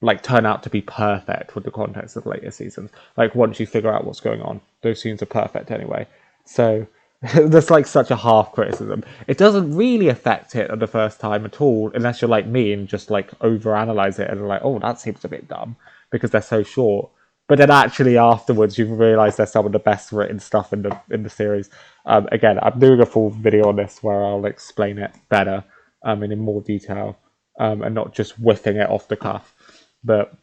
like turn out to be perfect with the context of later seasons. Like, once you figure out what's going on, those scenes are perfect anyway. So that's like such a half criticism. It doesn't really affect it the first time at all, unless you're like me and just like overanalyze it and like, oh, that seems a bit dumb because they're so short. But then actually afterwards, you realise they're some of the best written stuff in the series. Again, I'm doing a full video on this where I'll explain it better and in more detail, and not just whiffing it off the cuff. But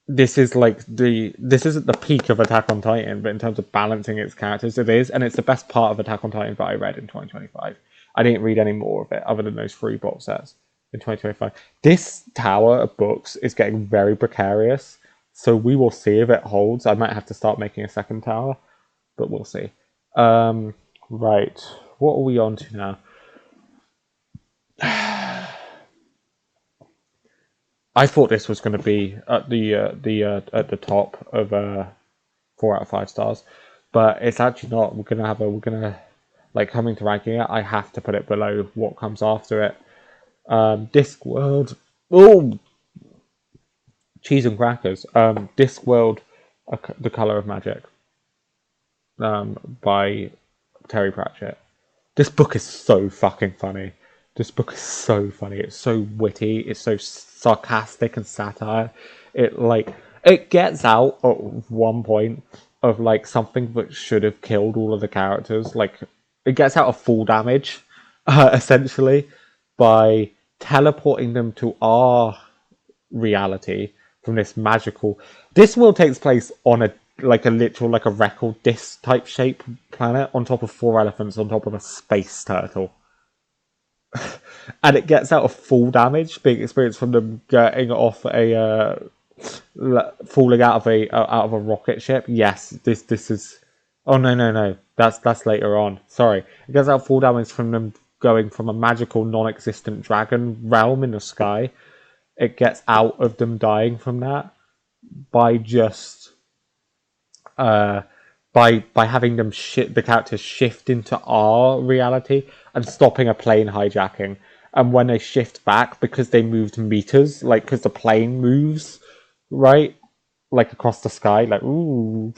this isn't the peak of Attack on Titan, but in terms of balancing its characters, it is, and it's the best part of Attack on Titan that I read in 2025. I didn't read any more of it other than those 3 box sets in 2025. This tower of books is getting very precarious, so we will see if it holds. I might have to start making a second tower, but we'll see. Right, what are we on to now? I thought this was going to be at the top of 4 out of 5 stars, but it's actually not. We're gonna like, coming to ranking it, I have to put it below what comes after it. Discworld. Oh, cheese and crackers. Discworld, The Color of Magic. By Terry Pratchett. This book is so fucking funny. This book is so funny. It's so witty. It's so sarcastic and satire. It gets out at one point of like something that should have killed all of the characters. Like it gets out of full damage, essentially, by teleporting them to our reality from this magical. This world takes place on a literal like a record disc type shape planet on top of 4 elephants on top of a space turtle. And it gets out of full damage being experienced from them getting off a falling out of a rocket ship. Yes, this is. Oh no, that's later on. Sorry, it gets out full damage from them going from a magical non-existent dragon realm in the sky. It gets out of them dying from that by just by having them the characters shift into our reality and stopping a plane hijacking. And when they shift back, because they moved meters, like because the plane moves, right, like across the sky, like ooh,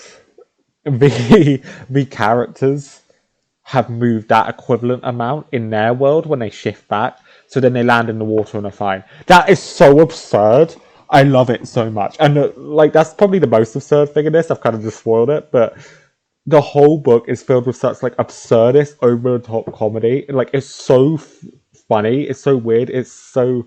the characters have moved that equivalent amount in their world when they shift back. So then they land in the water and are fine. That is so absurd. I love it so much. And that's probably the most absurd thing in this. I've kind of just spoiled it, but the whole book is filled with such like absurdist, over the top comedy. Like it's so funny. It's so weird. It's so.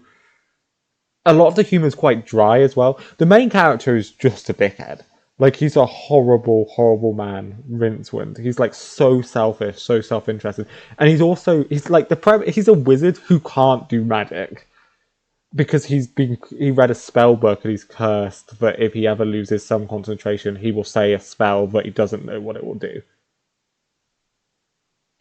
A lot of the humor is quite dry as well. The main character is just a dickhead. Like he's a horrible, horrible man, Rincewind. He's like so selfish, so self-interested, and he's like he's a wizard who can't do magic because he read a spell book and he's cursed that if he ever loses some concentration, he will say a spell but he doesn't know what it will do.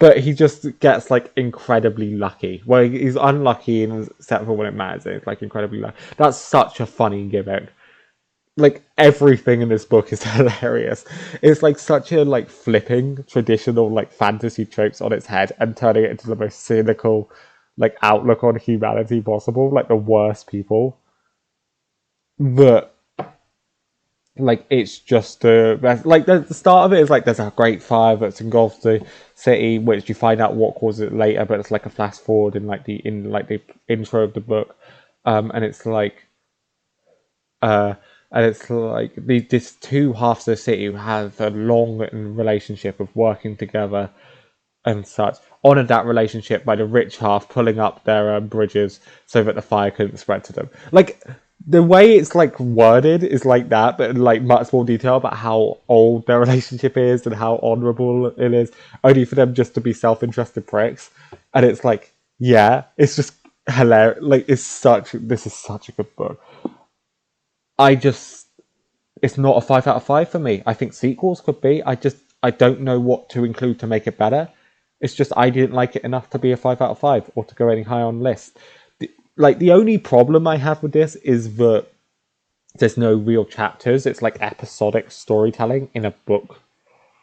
But he just gets like incredibly lucky. Well, he's unlucky except for when it matters. It's like incredibly lucky. That's such a funny gimmick. Like everything in this book is hilarious. It's like such a like flipping traditional like fantasy tropes on its head and turning it into the most cynical like outlook on humanity possible, like the worst people. But like it's just like the start of it is like there's a great fire that's engulfed the city, which you find out what caused it later, but it's like a flash forward in the intro of the book, and it's like these two halves of the city who have a long relationship of working together and such. Honoured that relationship by the rich half pulling up their bridges so that the fire couldn't spread to them. Like the way it's like worded is like that, but in like much more detail about how old their relationship is and how honourable it is, only for them just to be self-interested pricks. And it's like, yeah, it's just hilarious. Like this is such a good book. It's not a 5 out of 5 for me. I think sequels could be. I don't know what to include to make it better. It's just I didn't like it enough to be a 5 out of 5 or to go any higher on the list. The only problem I have with this is that there's no real chapters. It's like episodic storytelling in a book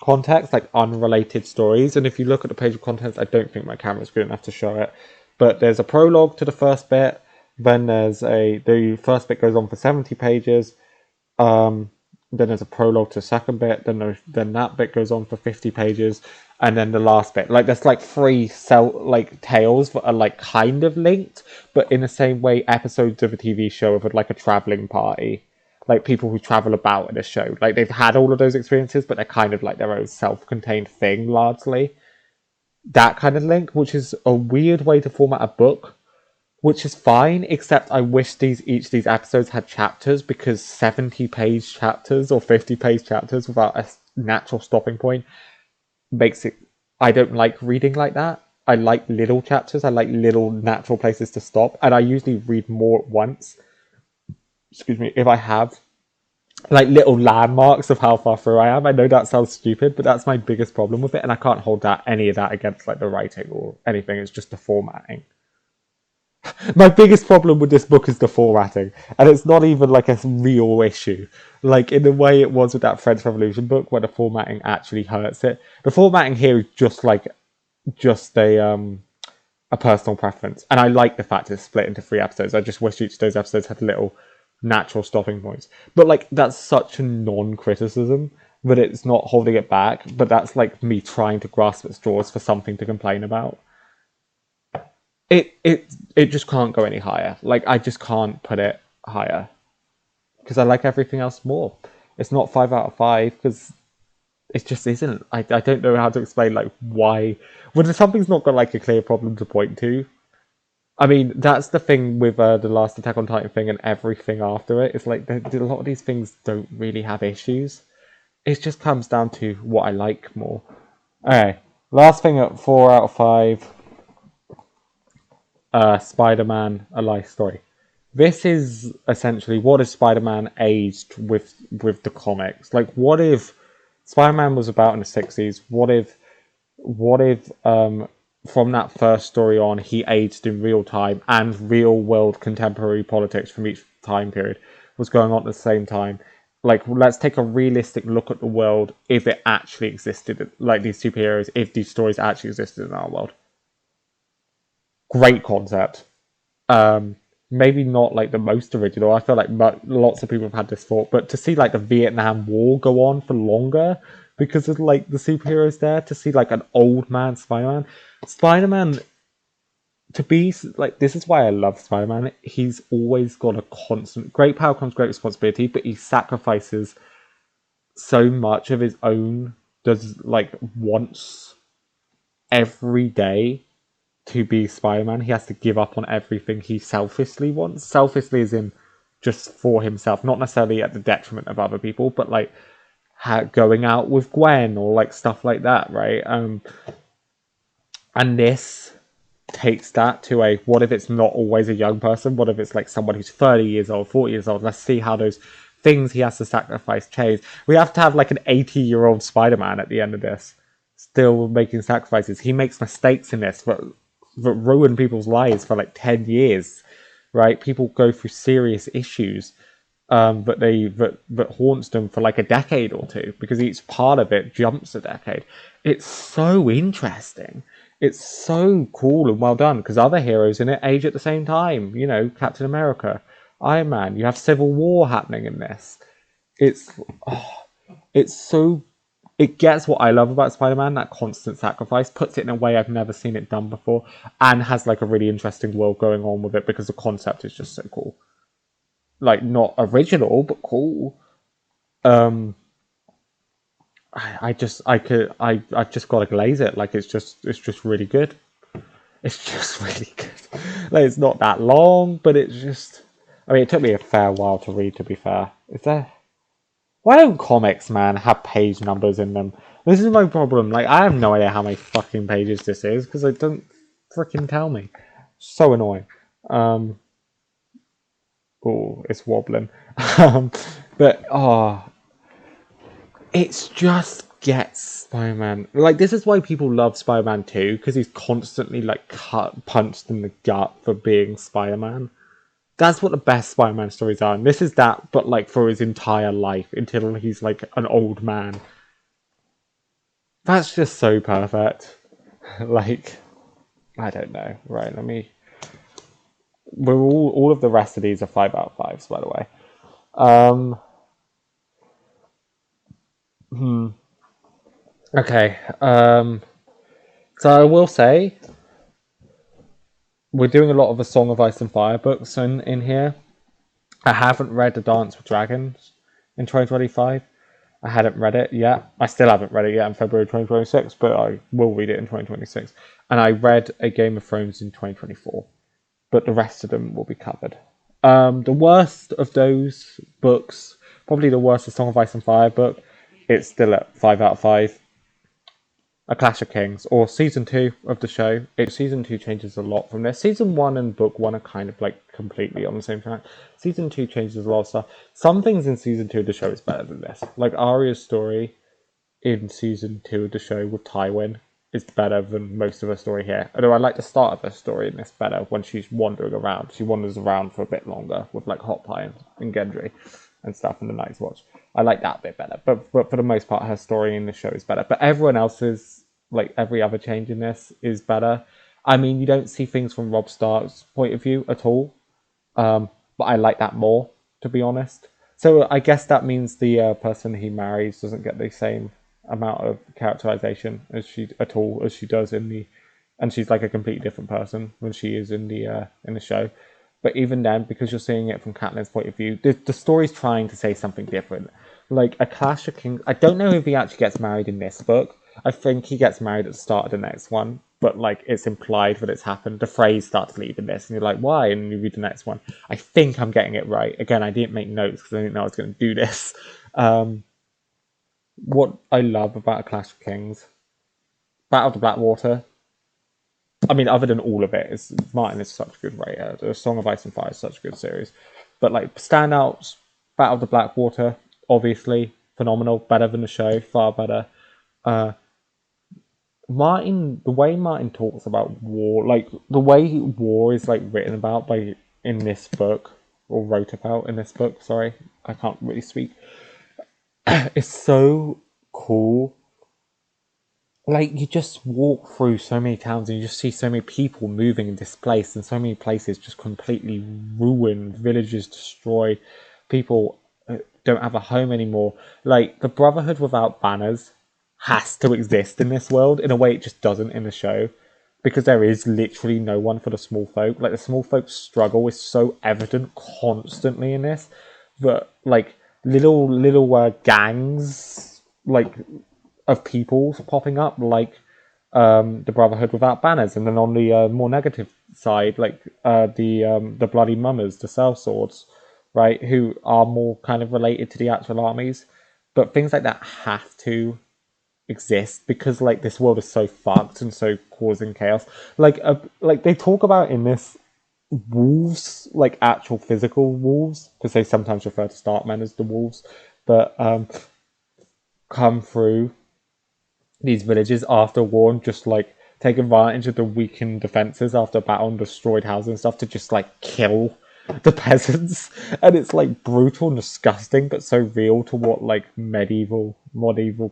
context, like unrelated stories. And if you look at the page of contents, I don't think my camera's good enough to show it. But there's a prologue to the first bit. Then the first bit goes on for 70 pages. Then there's a prologue to the second bit. Then that bit goes on for 50 pages. And then the last bit. Like there's like 3 tales that are like kind of linked, but in the same way episodes of a TV show of like a traveling party. Like people who travel about in a show. Like they've had all of those experiences, but they're kind of like their own self-contained thing largely. That kind of link, which is a weird way to format a book. Which is fine, except I wish each of these episodes had chapters, because 70-page chapters or 50-page chapters without a natural stopping point makes it... I don't like reading like that. I like little chapters. I like little natural places to stop. And I usually read more at once. Excuse me, if I have like little landmarks of how far through I am. I know that sounds stupid, but that's my biggest problem with it. And I can't hold any of that against like the writing or anything. It's just the formatting. My biggest problem with this book is the formatting, and it's not even like a real issue. Like in the way it was with that French Revolution book, where the formatting actually hurts it. The formatting here is just a personal preference, and I like the fact it's split into 3 episodes. I just wish each of those episodes had little natural stopping points. But like that's such a non-criticism that it's not holding it back. But that's like me trying to grasp at straws for something to complain about. It just can't go any higher. Like I just can't put it higher because I like everything else more. It's not 5 out of 5 because it just isn't. I don't know how to explain like why when something's not got like a clear problem to point to. I mean, that's the thing with the last Attack on Titan thing and everything after it. It's like a lot of these things don't really have issues. It just comes down to what I like more. Okay, last thing at 4 out of 5. Spider-Man: A Life Story. This is essentially what if Spider-Man aged with the comics. Like, what if Spider-Man was about in the 60s? What if from that first story on he aged in real time and real world contemporary politics from each time period was going on at the same time? Like, let's take a realistic look at the world if it actually existed, like these superheroes, if these stories actually existed in our world. Great concept. Um, Maybe not like the most original. I feel like lots of people have had this thought, but to see like the Vietnam War go on for longer because of like the superheroes there, to see like an old man Spider-Man to be like this is why I love Spider-Man. He's always got a constant great power comes great responsibility, but he sacrifices so much of his own does like once every day to be Spider-Man, he has to give up on everything he selfishly wants. Selfishly as in just for himself, not necessarily at the detriment of other people, but like going out with Gwen or like stuff like that, right? And this takes that to a what if it's not always a young person? What if it's like someone who's 30 years old, 40 years old? Let's see how those things he has to sacrifice change. We have to have like an 80-year-old Spider-Man at the end of this, still making sacrifices. He makes mistakes in this that ruin people's lives for like 10 years, right? People go through serious issues that haunts them for like a decade or two because each part of it jumps a decade. It's so interesting. It's so cool and well done because other heroes in it age at the same time. You know, Captain America, Iron Man. You have Civil War happening in this. It's it's so it gets what I love about Spider-Man, that constant sacrifice, puts it in a way I've never seen it done before, and has like a really interesting world going on with it because the concept is just so cool. Like not original, but cool. Um I've just gotta glaze it. Like it's just really good. It's just really good. Like it's not that long, but it's just I mean it took me a fair while to read to be fair. Is there Why don't comics, man, have page numbers in them? This is my problem. Like, I have no idea how many fucking pages this is because they don't freaking tell me. So annoying. Um, oh, it's wobbling. um, but it's just gets Spider-Man. Like, this is why people love Spider-Man 2 because he's constantly like punched in the gut for being Spider-Man. That's what the best Spider-Man stories are. And this is that, but like for his entire life until he's like an old man. That's just so perfect. Like, I don't know. Right, let me. We're all of the rest of these are 5 out of 5s, by the way. Um. Okay. So I will say we're doing a lot of the Song of Ice and Fire books in here. I haven't read The Dance with Dragons in 2025. I hadn't read it yet. I still haven't read it yet in February 2026, but I will read it in 2026. And I read A Game of Thrones in 2024, but the rest of them will be covered. The worst of those books, probably the worst, the Song of Ice and Fire book, it's still at 5 out of 5. A Clash of Kings, or season 2 of the show. Season 2 changes a lot from this. Season 1 and book 1 are kind of like completely on the same track. Season 2 changes a lot of stuff. Some things in season 2 of the show is better than this. Like Arya's story in season 2 of the show with Tywin is better than most of her story here. Although I like the start of her story in this better when she's wandering around. She wanders around for a bit longer with like Hot Pie and Gendry and stuff in the Night's Watch. I like that bit better, but for the most part, her story in the show is better. But everyone else's, like every other change in this, is better. I mean, you don't see things from Robb Stark's point of view at all, but I like that more, to be honest. So I guess that means the person he marries doesn't get the same amount of characterization as she does in the, and she's like a completely different person when she is in the show. But even then, because you're seeing it from Catelyn's point of view, the story's trying to say something different. Like, A Clash of Kings, I don't know if he actually gets married in this book. I think he gets married at the start of the next one, but like it's implied that it's happened. The phrase starts to leave in this, and you're like, why? And you read the next one. I think I'm getting it right. Again, I didn't make notes because I didn't know I was going to do this. What I love about A Clash of Kings, Battle of the Blackwater. I mean, other than all of it, Martin is such a good writer. The Song of Ice and Fire is such a good series. But like standouts, Battle of the Blackwater, obviously phenomenal, better than the show, far better. Martin, the way Martin talks about war, like the way war is like written about by in this book or wrote about in this book. Sorry, I can't really speak. It's so cool. Like you just walk through so many towns and you just see so many people moving and displaced, and so many places just completely ruined, villages destroyed, people don't have a home anymore. Like the Brotherhood without banners has to exist in this world in a way it just doesn't in the show, because there is literally no one for the small folk. Like the small folk struggle is so evident constantly in this that like little gangs like of people popping up, like the Brotherhood without banners, and then on the more negative side, like the Bloody Mummers, the Sellswords, right, who are more kind of related to the actual armies. But things like that have to exist because like this world is so fucked and so causing chaos. Like they talk about in this wolves, like actual physical wolves, because they sometimes refer to Starkmen as the wolves, but come through these villages after war and just like take advantage of the weakened defenses after battle and destroyed houses and stuff to just like kill the peasants. And it's like brutal and disgusting, but so real to what like medieval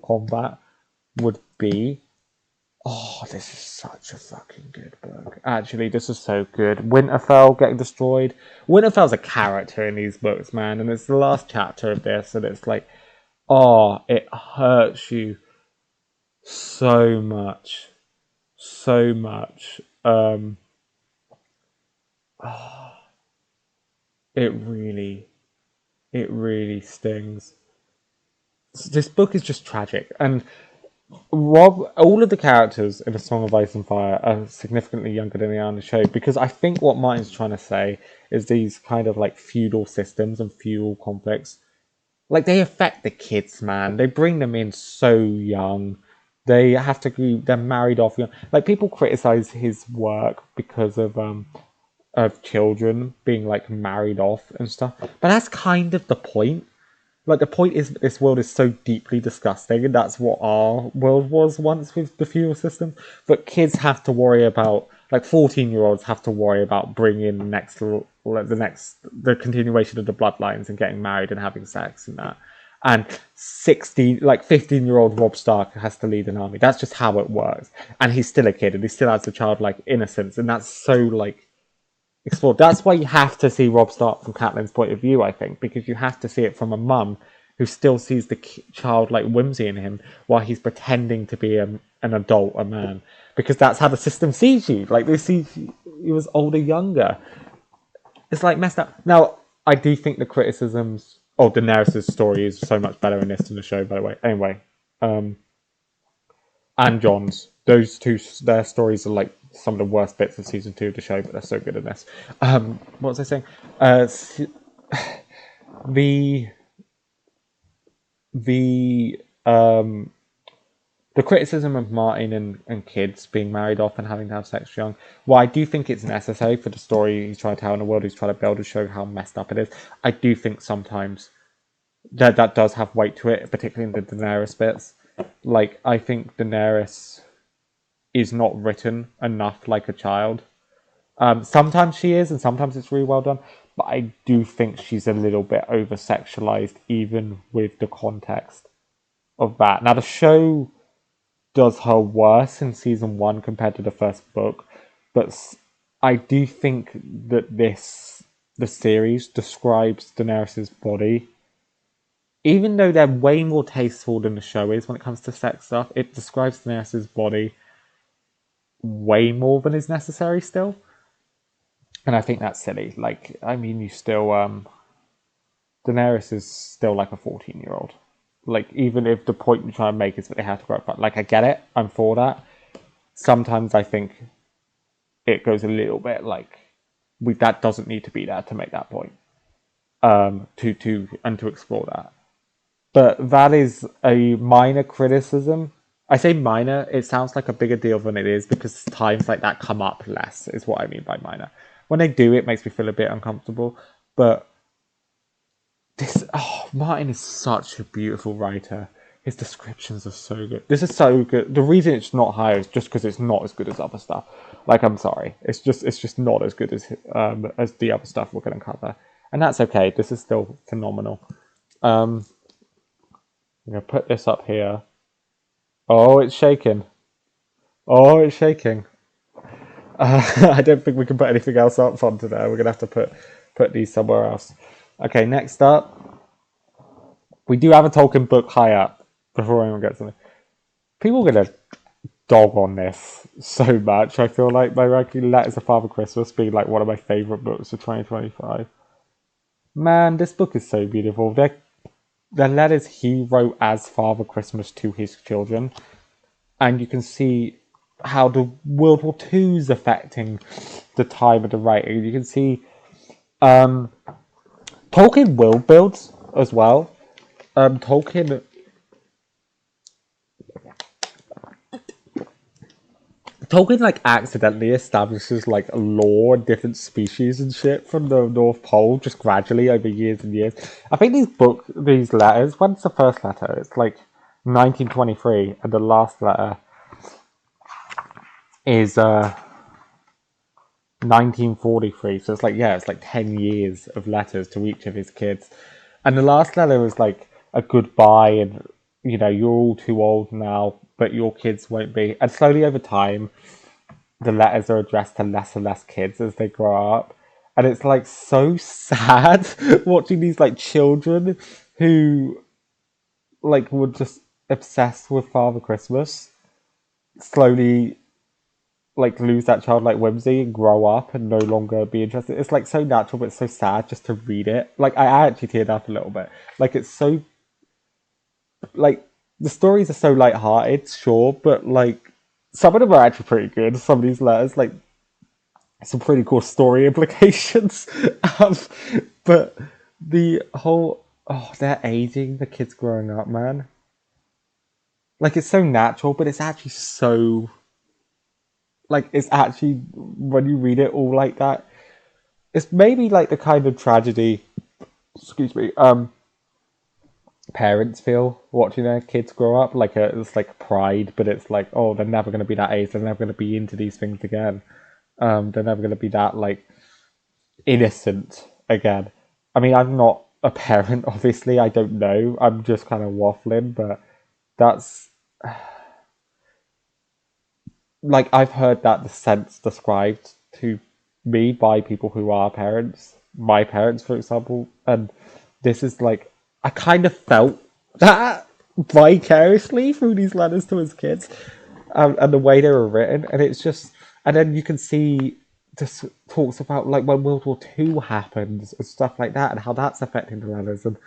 combat would be. Oh, this is such a fucking good book. Actually, this is so good. Winterfell getting destroyed. Winterfell's a character in these books, man, and it's the last chapter of this, and it's like, oh, it hurts you so much. So much. It really, it really stings. This book is just tragic, and all of the characters in A Song of Ice and Fire are significantly younger than they are in the show, because I think what Martin's trying to say is these kind of like feudal systems and feudal conflicts, like they affect the kids, man. They bring them in so young. They have to be, they're married off young. Like people criticize his work because of children being like married off and stuff, but that's kind of the point. Like the point is that this world is so deeply disgusting, and that's what our world was once with the feudal system. But kids have to worry about, like 14-year-olds have to worry about bringing the continuation of the bloodlines and getting married and having sex and that. And 15-year-old Rob Stark has to lead an army. That's just how it works. And he's still a kid, and he still has the childlike innocence, and that's so like explored. That's why you have to see Rob Stark from Catelyn's point of view, I think, because you have to see it from a mum who still sees the childlike whimsy in him while he's pretending to be an adult, a man. Because that's how the system sees you. Like, they see you as older, younger. It's like messed up. Now, I do think the criticisms of Daenerys' story is so much better in this than the show, by the way. Anyway, and John's. Those two, their stories are like some of the worst bits of season 2 of the show, but they're so good in this. What was I saying? The criticism of Martin and kids being married off and having to have sex young, well, I do think it's necessary for the story he's trying to tell in the world he's trying to build to show how messed up it is. I do think sometimes that does have weight to it, particularly in the Daenerys bits. Like, I think Daenerys is not written enough like a child. Sometimes she is, and sometimes it's really well done. But I do think she's a little bit over-sexualized, even with the context of that. Now, the show does her worse in season 1 compared to the first book, but I do think that the series describes Daenerys' body. Even though they're way more tasteful than the show is when it comes to sex stuff, it describes Daenerys' body way more than is necessary still. And I think that's silly. Like, I mean, you still Daenerys is still like a 14-year-old. Like, even if the point you're trying to make is that they have to grow up, like, I get it. I'm for that. Sometimes I think it goes a little bit like that doesn't need to be there to make that point. To explore that. But that is a minor criticism. I say minor, it sounds like a bigger deal than it is because times like that come up less, is what I mean by minor. When they do, it makes me feel a bit uncomfortable. But Martin is such a beautiful writer. His descriptions are so good. This is so good. The reason it's not higher is just because it's not as good as other stuff. Like, I'm sorry, it's just not as good as the other stuff we're going to cover, and that's okay. This is still phenomenal. I'm gonna put this up here. Oh, it's shaking. Oh, it's shaking. I don't think we can put anything else up onto there. We're gonna have to put these somewhere else. Okay, next up, we do have a Tolkien book high up before anyone gets on it. People are gonna dog on this so much. I feel like my ranking Letters of Father Christmas being like one of my favorite books of 2025. Man, this book is so beautiful. The letters he wrote as Father Christmas to his children, and you can see how the World War II is affecting the time of the writing. You can see Tolkien world builds as well. Tolkien like accidentally establishes like a lore and different species and shit from the North Pole just gradually over years and years. I think these letters, when's the first letter? It's like 1923, and the last letter is 1943. So it's like, yeah, it's like 10 years of letters to each of his kids. And the last letter was like a goodbye and, you know, you're all too old now, but your kids won't be. And slowly over time, the letters are addressed to less and less kids as they grow up. And it's like so sad watching these like children who like were just obsessed with Father Christmas slowly like lose that childlike whimsy and grow up and no longer be interested. It's like so natural, but it's so sad just to read it. Like I actually teared up a little bit. Like it's so like the stories are so light-hearted, sure, but like some of them are actually pretty good. Some of these letters, like some pretty cool story implications. um, but the whole they're aging, the kids growing up, man. Like it's so natural, but it's actually so like it's actually when you read it all like that, it's maybe like the kind of tragedy, excuse me, parents feel watching their kids grow up. Like it's like pride, but it's like, oh, they're never going to be that age. They're never going to be into these things again. They're never going to be that like innocent again. I mean, I'm not a parent, obviously. I don't know. I'm just kind of waffling, but that's like I've heard that the sense described to me by people who are parents, my parents, for example, and this is like I kind of felt that vicariously through these letters to his kids, and the way they were written, and it's just, and then you can see just talks about like when World War II happens and stuff like that, and how that's affecting the letters, and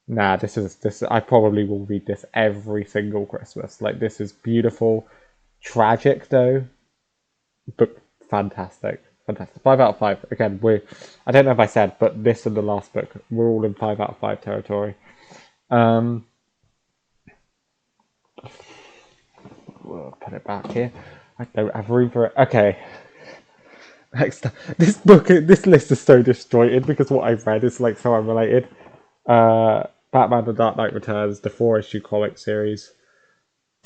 nah, this. I probably will read this every single Christmas. Like this is beautiful. Tragic though, but fantastic. Fantastic. 5 out of 5. Again, I don't know if I said, but this and the last book, we're all in 5 out of 5 territory. We'll put it back here. I don't have room for it. Okay. Next, this list is so disjointed because what I've read is like so unrelated. Batman: The Dark Knight Returns, the 4-issue comic series.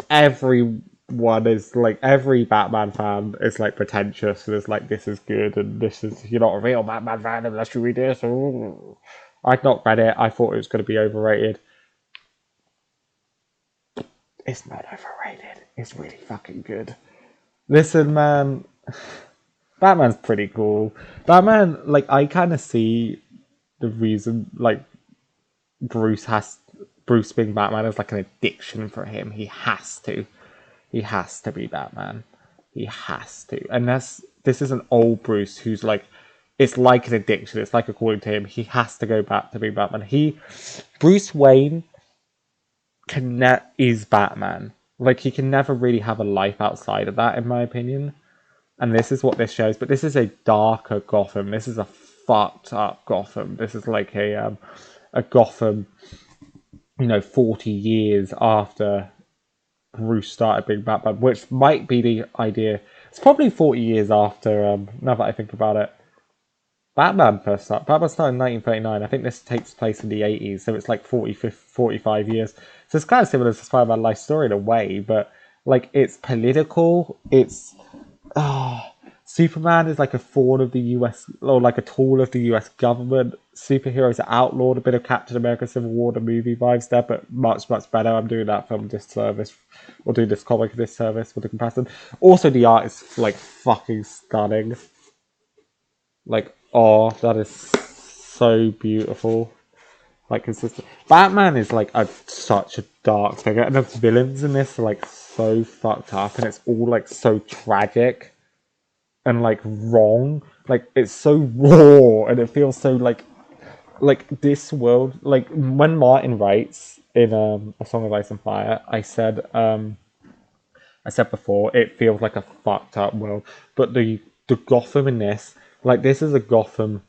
Everyone is like every Batman fan is like pretentious and is like this is good and this is you're not a real Batman fan unless you read this. Ooh. I'd not read it. I thought it was going to be overrated. It's not overrated. It's really fucking good. Listen, man. Batman's pretty cool. Batman, like I kind of see the reason like Bruce has Bruce being Batman is like an addiction for him. He has to be Batman. He has to. And this is an old Bruce who's like, it's like an addiction. It's like, according to him, he has to go back to being Batman. Bruce Wayne is Batman. Like, he can never really have a life outside of that, in my opinion. And this is what this shows. But this is a darker Gotham. This is a fucked up Gotham. This is like a Gotham, 40 years after Bruce started being Batman, which might be the idea. It's probably 40 years after, now that I think about it, Batman first started. Batman started in 1939. I think this takes place in the 80s, so it's like 45 years. So it's kind of similar to Spider-Man Life Story in a way, but like it's political. It's Superman is like a fraud of the US, or like a tool of the US government. Superheroes are outlawed. A bit of Captain America Civil War, the movie vibes there, but much, much better. I'm doing that film disservice, or doing this comic disservice with the comparison. Also, the art is like fucking stunning. Like, oh, that is so beautiful. Like, consistent. Batman is like such a dark figure, and the villains in this are like so fucked up, and it's all like so tragic and like wrong. Like, it's so raw, and it feels so like this world. Like, when Martin writes in A Song of Ice and Fire, I said before, it feels like a fucked up world, but the Gotham in this, like, this is a Gotham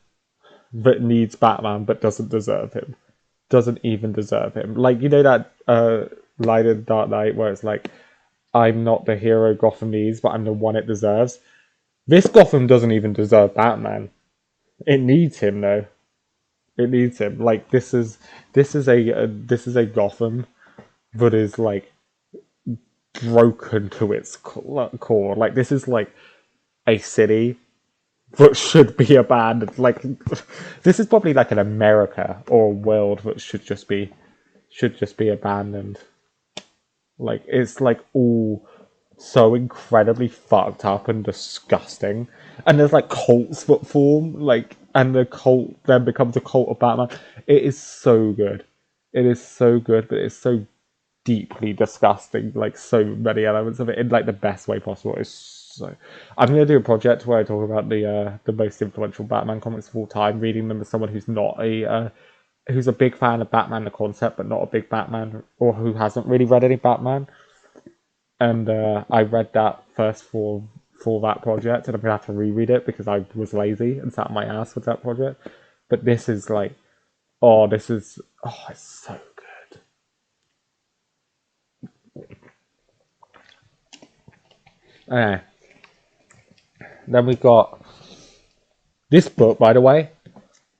that needs Batman but doesn't deserve him. Doesn't even deserve him. Like, that line in Dark Knight where it's like, I'm not the hero Gotham needs, but I'm the one it deserves. This Gotham doesn't even deserve Batman. It needs him, though. It needs him. Like, this is a Gotham that is like broken to its core. Like, this is like a city that should be abandoned. Like, this is probably like an America or a world that should just be abandoned. Like, it's like all so incredibly fucked up and disgusting. And there's like cults that form, like, and the cult then becomes a cult of Batman. It is so good. It is so good, but it's so deeply disgusting. Like, so many elements of it in like the best way possible. So, I'm going to do a project where I talk about the most influential Batman comics of all time, reading them as someone who's not who's a big fan of Batman the concept, but not a big Batman, or who hasn't really read any Batman. And I read that first for that project, and I'm gonna have to reread it because I was lazy and sat on my ass with that project. But this is like, it's so good. Okay. Then we got this book, by the way,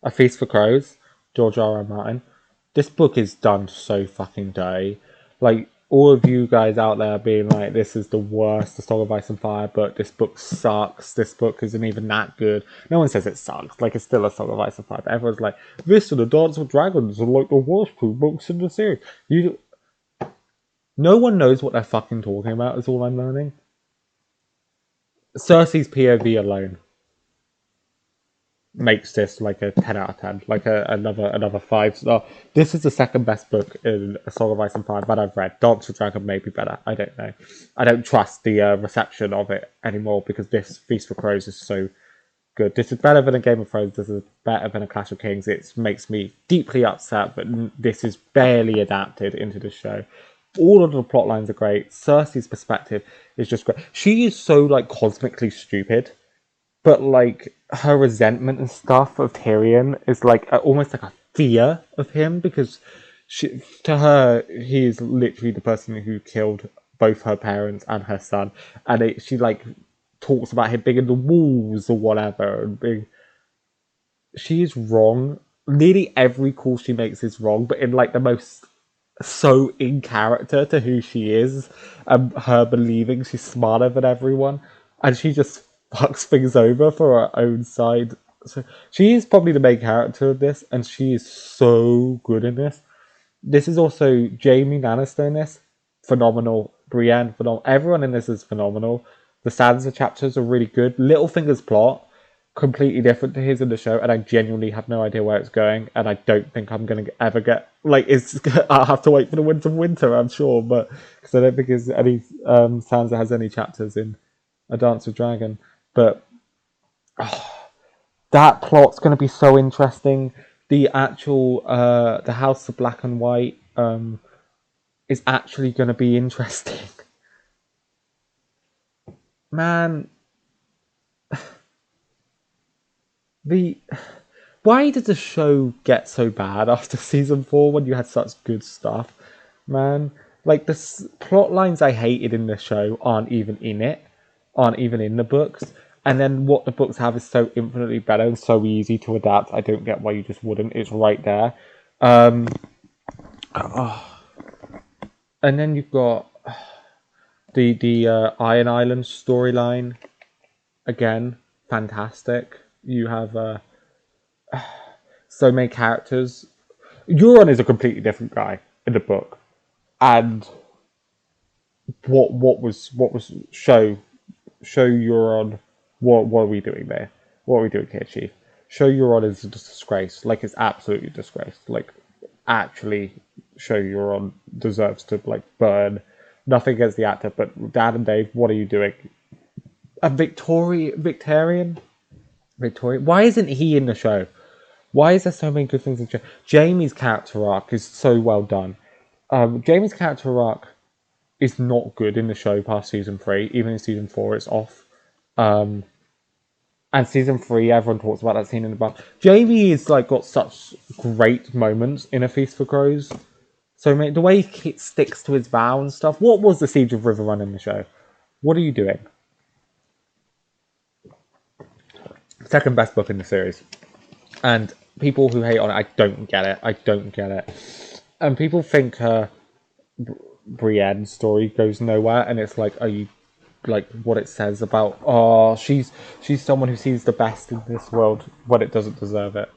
A Feast for Crows, George R.R. Martin. This book is done so fucking dirty. Like, all of you guys out there being like, this is the worst, The Song of Ice and Fire book, this book sucks, this book isn't even that good. No one says it sucks, like, it's still A Song of Ice and Fire, but everyone's like, this and The Dance with Dragons are like the worst two books in the series. No one knows what they're fucking talking about, is all I'm learning. Cersei's POV alone makes this like a 10 out of 10, like another 5-star. This is the second best book in A Song of Ice and Fire that I've read. Dance with Dragon may be better, I don't know. I don't trust the reception of it anymore, because this Feast for Crows is so good. This is better than a Game of Thrones, this is better than a Clash of Kings. It makes me deeply upset that this is barely adapted into the show. All of the plot lines are great. Cersei's perspective is just great. She is so like cosmically stupid, but like her resentment and stuff of Tyrion is like almost like a fear of him, because to her, he is literally the person who killed both her parents and her son, and she like talks about him being in the walls or whatever, and she is wrong. Nearly every call she makes is wrong, but in like the most so in character to who she is, and her believing she's smarter than everyone, and she just fucks things over for her own side. So she is probably the main character of this, and she is so good in this. This is also Jaime Lannister in this, phenomenal. Brienne, phenomenal. Everyone in this is phenomenal. The Sansa chapters are really good. Littlefinger's plot, completely different to his in the show, and I genuinely have no idea where it's going, and I don't think I'm going to ever get, like, I'll have to wait for the Winter, I'm sure, but, because I don't think Sansa has any chapters in A Dance with Dragon. But that plot's going to be so interesting. The actual the House of Black and White is actually going to be interesting. Man, the why did the show get so bad after season 4 when you had such good stuff, man? Like the plot lines I hated in the show aren't even in it, aren't even in the books. And then what the books have is so infinitely better and so easy to adapt. I don't get why you just wouldn't. It's right there. Um, and then you've got the Iron Island storyline again, fantastic. You have so many characters. Euron is a completely different guy in the book, and what was show Euron. What are we doing there? What are we doing here, Chief? Show Euron is a disgrace. Like it's absolutely a disgrace. Like actually, show Euron deserves to like burn. Nothing against the actor, but Dad and Dave, what are you doing? A Victorian. Why isn't he in the show? Why is there so many good things in the show? Jamie's character arc is so well done. Jamie's character arc is not good in the show past season 3. Even in season 4, it's off. And season 3, everyone talks about that scene in the bar. Jamie is like got such great moments in A Feast for Crows. So the way he sticks to his vow and stuff. What was the Siege of Riverrun in the show? What are you doing? Second best book in the series. And people who hate on it, I don't get it. I don't get it. And people think Brienne's story goes nowhere, and it's like, are you like what it says about? Oh, she's someone who sees the best in this world when it doesn't deserve it.